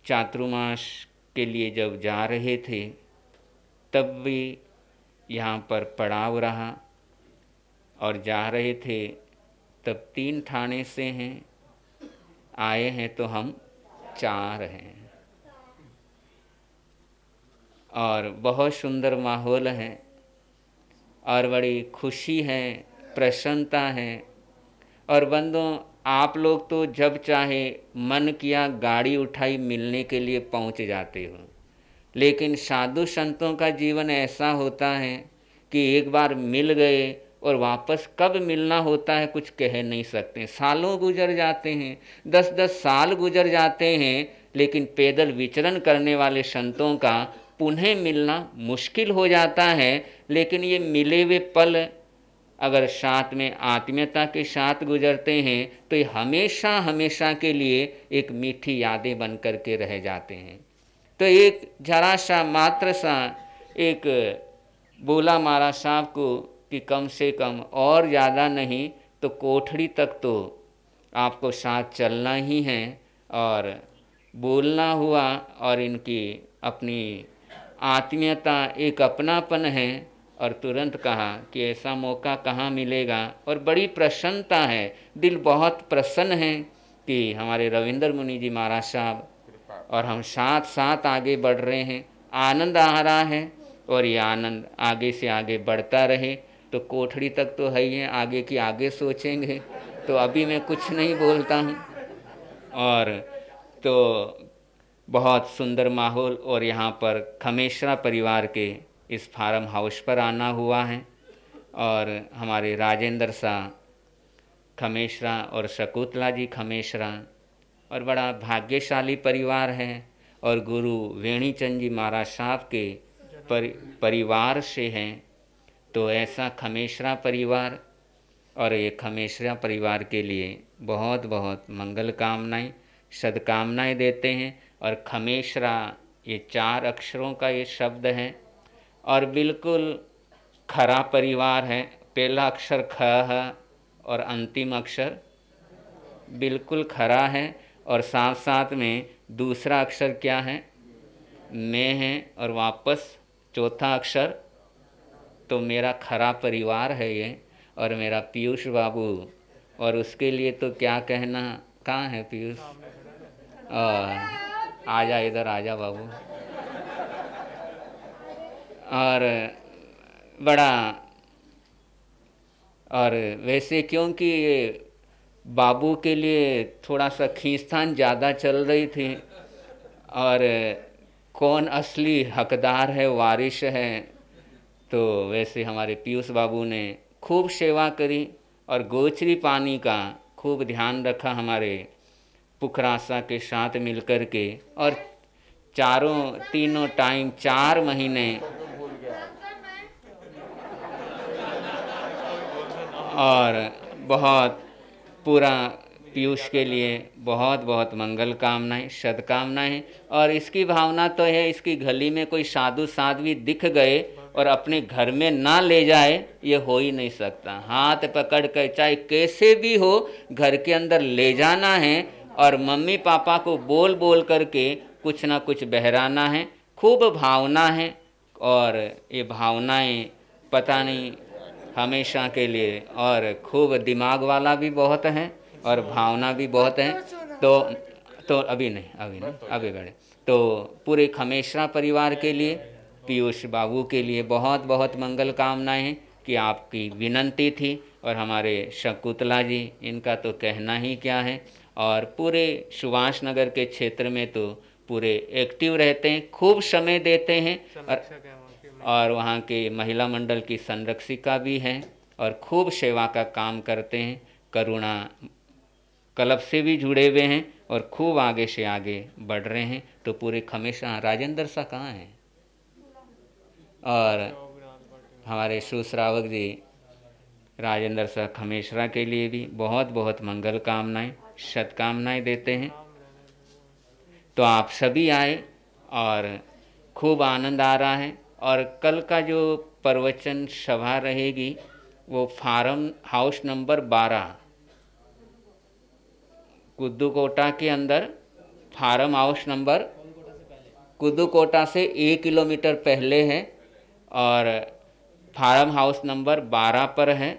चातुर्मास के लिए जब जा रहे थे तब भी यहाँ पर पड़ाव रहा, और जा रहे थे तब 3 थाने से हैं, आए हैं तो हम 4 हैं, और बहुत सुंदर माहौल है, और बड़ी खुशी है, प्रसन्नता है। और बंदों, आप लोग तो जब चाहे मन किया गाड़ी उठाई मिलने के लिए पहुंच जाते हो, लेकिन साधु संतों का जीवन ऐसा होता है कि एक बार मिल गए और वापस कब मिलना होता है कुछ कह नहीं सकते। सालों गुजर जाते हैं, 10-10 साल गुजर जाते हैं, लेकिन पैदल विचरण करने वाले संतों का पुनः मिलना मुश्किल हो जाता है। लेकिन ये मिले हुए पल अगर साथ में आत्मीयता के साथ गुजरते हैं तो ये हमेशा हमेशा के लिए एक मीठी यादें बन कर के रह जाते हैं। तो एक जरा सा मात्र सा एक बोला महाराज साहब को कि कम से कम और ज़्यादा नहीं तो कोठड़ी तक तो आपको साथ चलना ही है, और बोलना हुआ, और इनकी अपनी आत्मीयता एक अपनापन है। और तुरंत कहा कि ऐसा मौका कहाँ मिलेगा, और बड़ी प्रसन्नता है, दिल बहुत प्रसन्न है कि हमारे रविंद्र मुनि जी महाराज साहब और हम साथ साथ आगे बढ़ रहे हैं। आनंद आ रहा है, और ये आनंद आगे से आगे बढ़ता रहे। तो कोठड़ी तक तो है ही है, आगे की आगे सोचेंगे, तो अभी मैं कुछ नहीं बोलता हूँ। और तो बहुत सुंदर माहौल, और यहाँ पर खमेश्रा परिवार के इस फार्म हाउस पर आना हुआ है, और हमारे राजेंद्र शाह खमेश्रा और शकुंतला जी खमेश्रा, और बड़ा भाग्यशाली परिवार है। और गुरु वेणीचंद जी महाराज साहब के परिवार से हैं। तो ऐसा खमेश्रा परिवार, और ये खमेश्रा परिवार के लिए बहुत बहुत मंगल कामनाएं, सद्कामनाएं देते हैं। और खमेश्रा ये 4 अक्षरों का ये शब्द है, और बिल्कुल खरा परिवार है। पहला अक्षर ख है और अंतिम अक्षर बिल्कुल खरा है, और साथ साथ में दूसरा अक्षर क्या है, मैं है, और वापस चौथा अक्षर। तो मेरा खरा परिवार है ये, और मेरा पीयूष बाबू, और उसके लिए तो क्या कहना। कहाँ है पीयूष? आजा इधर, आजा बाबू। और बड़ा, और वैसे क्योंकि ये बाबू के लिए थोड़ा सा खींचतान ज़्यादा चल रही थी, और कौन असली हकदार है, वारिश है, तो वैसे हमारे पीयूष बाबू ने खूब सेवा करी, और गोचरी पानी का खूब ध्यान रखा हमारे पुखरासा के साथ मिलकर के। और तीनों टाइम 4 महीने, और बहुत पूरा पीयूष के लिए बहुत बहुत मंगल कामनाएं, सद्कामनाएं। और इसकी भावना तो है, इसकी गली में कोई साधु साध्वी दिख गए और अपने घर में ना ले जाए, ये हो ही नहीं सकता। हाथ पकड़ कर चाहे कैसे भी हो घर के अंदर ले जाना है, और मम्मी पापा को बोल बोल करके कुछ ना कुछ बहराना है। खूब भावना है, और ये भावनाएं पता नहीं हमेशा के लिए, और खूब दिमाग वाला भी बहुत है और भावना भी बहुत है। तो तो अभी नहीं, अभी बढ़े। तो पूरे खमेशरा परिवार के लिए, पीयूष बाबू के लिए बहुत बहुत मंगल कामनाएं हैं कि आपकी विनंती थी, और हमारे शकुंतला जी, इनका तो कहना ही क्या है, और पूरे सुभाष नगर के क्षेत्र में तो पूरे एक्टिव रहते हैं, खूब समय देते हैं, और वहाँ के महिला मंडल की संरक्षिका भी हैं और खूब सेवा का काम करते हैं। करुणा क्लब से भी जुड़े हुए हैं और खूब आगे से आगे बढ़ रहे हैं। तो पूरे खमेशरा, राजेंद्र सा कहाँ हैं, और हमारे सुश्रावक जी राजेंद्र सा खमेशरा के लिए भी बहुत बहुत मंगल कामनाएं, सत्कामनाएं देते हैं। तो आप सभी आए और खूब आनंद आ रहा है। और कल का जो प्रवचन सभा रहेगी वो फार्म हाउस नंबर 12 कुद्दूकोटा के अंदर, फार्म हाउस नंबर कुद्दूकोटा से 1 किलोमीटर पहले है, और फार्म हाउस नंबर 12 पर है।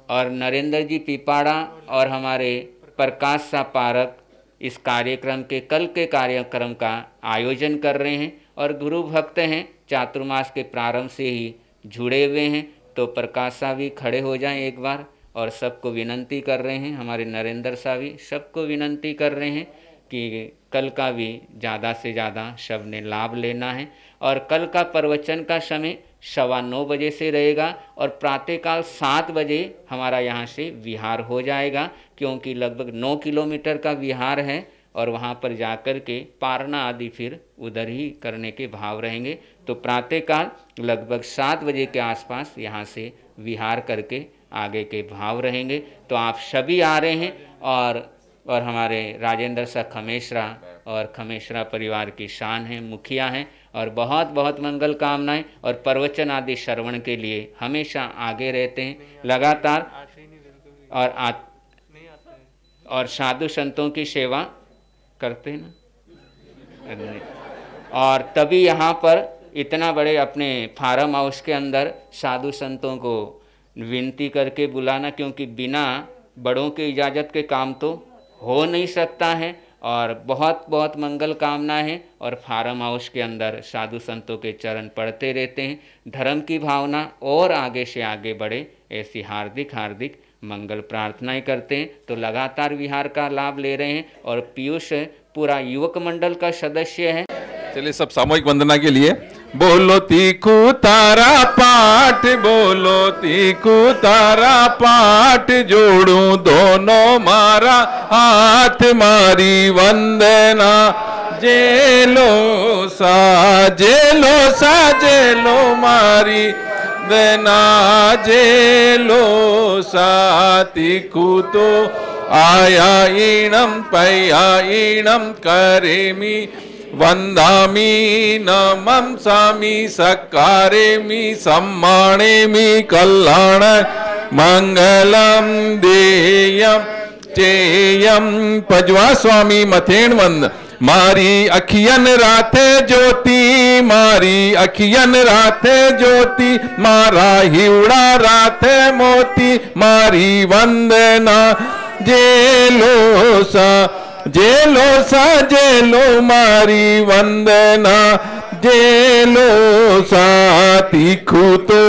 और नरेंद्र जी पिपाड़ा और हमारे प्रकाश सा पारक इस कार्यक्रम के, कल के कार्यक्रम का आयोजन कर रहे हैं, और गुरु भक्त हैं, चातुर्मास के प्रारंभ से ही जुड़े हुए हैं। तो प्रकाश साहब भी खड़े हो जाएं एक बार, और सबको विनंती कर रहे हैं, हमारे नरेंद्र साहब भी सबको विनंती कर रहे हैं कि कल का भी ज़्यादा से ज़्यादा सब ने लाभ लेना है। और कल का प्रवचन का समय 9:15 बजे से रहेगा, और प्रातःकाल 7 बजे हमारा यहाँ से विहार हो जाएगा, क्योंकि लगभग 9 किलोमीटर का विहार है, और वहाँ पर जाकर के पारना आदि फिर उधर ही करने के भाव रहेंगे। तो प्रातःकाल लगभग 7 बजे के आसपास यहाँ से विहार करके आगे के भाव रहेंगे। तो आप सभी आ रहे हैं, और हमारे राजेंद्र सा खमेशरा और खमेशरा परिवार की शान है, मुखिया हैं, और बहुत बहुत मंगल कामनाएं, और प्रवचन आदि श्रवण के लिए हमेशा आगे रहते हैं लगातार, और साधु संतों की सेवा करते हैं ना। और तभी यहाँ पर इतना बड़े अपने फार्म हाउस के अंदर साधु संतों को विनती करके बुलाना, क्योंकि बिना बड़ों की इजाज़त के काम तो हो नहीं सकता है। और बहुत बहुत मंगल कामना है, और फार्म हाउस के अंदर साधु संतों के चरण पढ़ते रहते हैं। धर्म की भावना और आगे से आगे बढ़े, ऐसी हार्दिक हार्दिक मंगल प्रार्थनाएं करते हैं। तो लगातार विहार का लाभ ले रहे हैं, और पीयूष पूरा युवक मंडल का सदस्य है। चलिए सब सामूहिक वंदना के लिए बोलो तीकू तारा पाठ, बोलो तीकू तारा पाठ, जोड़ू दोनों मारा हाथ, मारी वंदना जेलो सा जेलो सा जेलो मारी वंदना जेलो सा। तीकू तो आया ईणम पया ईणम करेमी, वंदामि नमं सामि सकारेमि सम्मानेमि कल्याण मंगलम देयम चेयम। पजवा स्वामी मथेण वंद, मारी अखियन राथे ज्योति, मारी अखियन राथे ज्योति, मारा हिवड़ा राथे मोती, मारी वंदना जेलो सा जेलो सा जेलो मारी वंदना जेलो सा। तीखू तो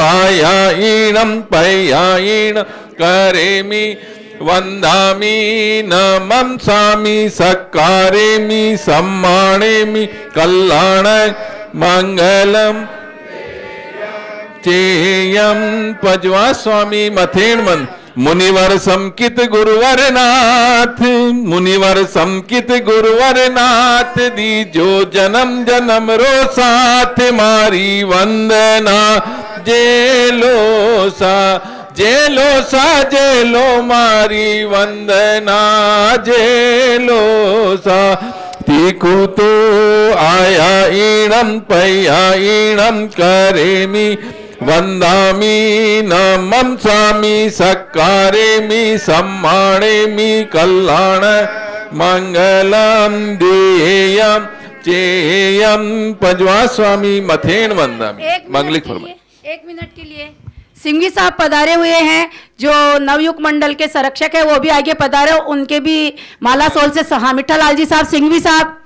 आया ईणम पया ईण करेमी, वंदामि नमं सामि सकारेमि सम्मानेमि कल्याण मंगलम चेयम। पजवा स्वामी मथेण मन, मुनिवर समकित गुरुवर नाथ, मुनिवर समकित गुरुवर नाथ, दीजो जन्म जन्म रो साथ, मारी वंदना जेलो सा जेलो सा जेलो मारी वंदना जेलो सा। तीकू तो आया ईणम पया ईणम करेमी, वंदामि नमं सामि सकारेमि सम्मानेमि कल्याण मंगलम देयम चेयम। पजवा स्वामी मथेण वंदामि। मंगलिक फरमाए। 1 मिनट के लिए सिंघवी साहब पधारे हुए हैं, जो नवयुग मंडल के संरक्षक है वो भी आगे पधारे, उनके भी माला सोल से हाँ मिठालाल जी साहब सिंघवी साहब,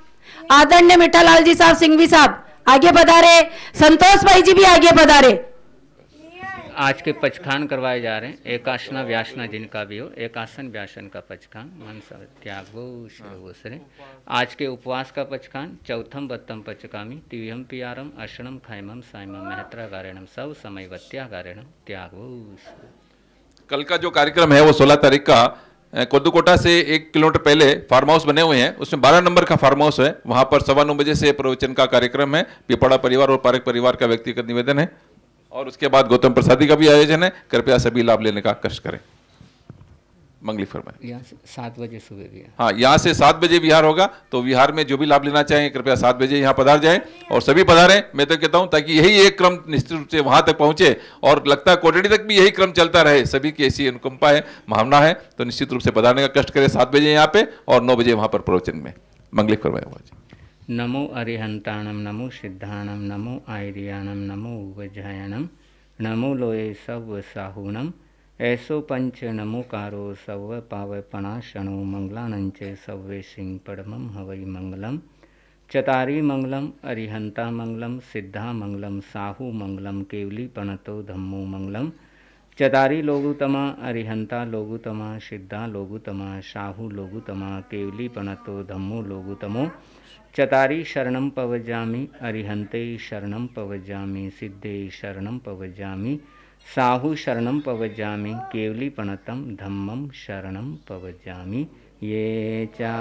आदरणीय मिठालाल जी साहब सिंघवी साहब आगे पधारे, संतोष भाई जी भी आगे पधारे। आज के पचखान करवाए जा रहे हैं, एकासना व्यासना जिनका भी हो, एकासन व्यासन का पचखान, मन सब त्याग वो सरे। आज के उपवास का पचखान, चौथम बत्तम पचकामी, तिविहम पियारम, अशनम खायमम सायमम महत्रा गारेणम, सब समय वत्या गारेणम त्याग वो। कल का जो कार्यक्रम है वो 16 तारीख का कोदुकोटा से 1 किलोमीटर पहले फार्म हाउस बने हुए हैं, उसमें 12 नंबर का फार्म हाउस है, वहां पर 9:15 बजे से प्रवचन का कार्यक्रम है। पिपड़ा परिवार और पारेख परिवार का व्यक्तिगत निवेदन है, और उसके बाद गौतम प्रसादी का भी आयोजन है। कृपया सभी लाभ लेने का कष्ट करें। मंगली फरमाए। यहाँ से 7 बजे सुबह भी। हाँ, यहाँ से 7 बजे विहार होगा, तो विहार में जो भी लाभ लेना चाहें कृपया 7 बजे यहाँ पधार जाएं, और सभी पधारें। मैं तो कहता हूँ ताकि यही एक क्रम निश्चित रूप से वहाँ तक पहुँचे, और लगता है कोटड़ी तक भी यही क्रम चलता रहे। सभी की ऐसी अनुकंपा है, भावना है, तो निश्चित रूप से पधारने का कष्ट करें 7 बजे यहाँ पे और 9 बजे वहाँ पर प्रवचन में। मंगली फरमाए। नमो अरिहंताणम, नमो सिद्धाणम, नमो आयरियाणम, नमो उवज्जायणम, नमो लोये सव साहूणम, ऐसो पंच नमोकारो सव पावपणाशनो, मंगलानंच सव्वे सिंह परमम हवै मंगलम, चतारी मंगलम, अरिहंता मंगलम, सिद्धा मंगलम, साहू मंगलम, केवली पणतो धम्मो मंगलम, चतारी लोगुतमा, अरिहंता लोगुतमा, सिद्धा लोगुतमा, साहू लोगुतमा, केवली पणतो धम्मो लोगुतमो, चतारी शरणं पवजामि, अरिहंते शरणं पवजामि, सिद्धे शरणं पवजामि, साहू शरणं पवजामि, केवली पणतं धम्मं शरणं पवजामि। ये चा